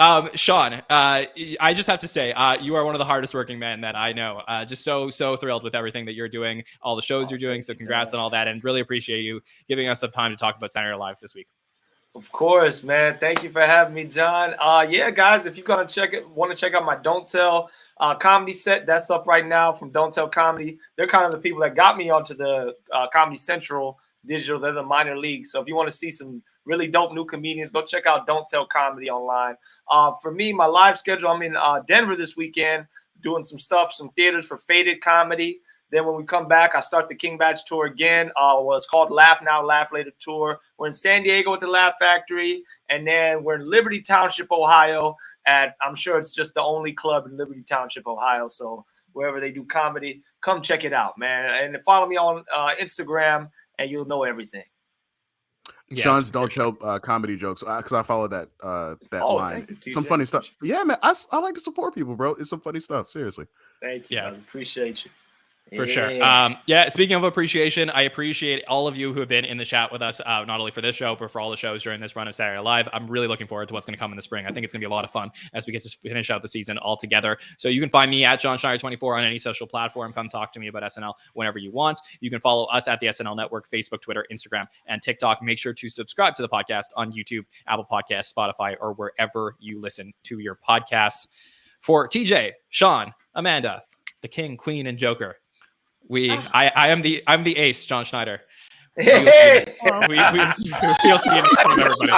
know Sean, I just have to say, you are one of the hardest working men that I know. Just so thrilled with everything that you're doing, all the shows you're doing. So congrats on all that, and really appreciate you giving us some time to talk about Saturday Night Live this week. Of course, man. Thank you for having me, John. Yeah, guys, if you're gonna want to check out my Don't Tell comedy set, that's up right now from Don't Tell Comedy. They're kind of the people that got me onto the Comedy Central digital. They're the minor league. So if you want to see some really dope new comedians, go check out Don't Tell Comedy online. For me, my live schedule, I'm in Denver this weekend doing some stuff, some theaters for Faded Comedy. Then when we come back, I start the King Batch tour again. It's called Laugh Now, Laugh Later tour. We're in San Diego at the Laugh Factory. And then we're in Liberty Township, Ohio. I'm sure it's just the only club in Liberty Township, Ohio. So wherever they do comedy, come check it out, man. And follow me on Instagram, and you'll know everything. Yes, Sean's Don't Tell comedy jokes, because I follow that line. Some funny stuff. Yeah, man. I like to support people, bro. It's some funny stuff. Seriously. Thank you. Yeah, I appreciate you. For sure. Speaking of appreciation, I appreciate all of you who have been in the chat with us, not only for this show, but for all the shows during this run of Saturday Night Live. I'm really looking forward to what's going to come in the spring. I think it's going to be a lot of fun as we get to finish out the season all together. So you can find me at Jon Schneider 24 on any social platform. Come talk to me about SNL whenever you want. You can follow us at the SNL Network, Facebook, Twitter, Instagram, and TikTok. Make sure to subscribe to the podcast on YouTube, Apple Podcasts, Spotify, or wherever you listen to your podcasts. For TJ, Sean, Amanda, the King, Queen, and Joker, I'm the ace, Jon Schneider. We'll see you next time, everybody.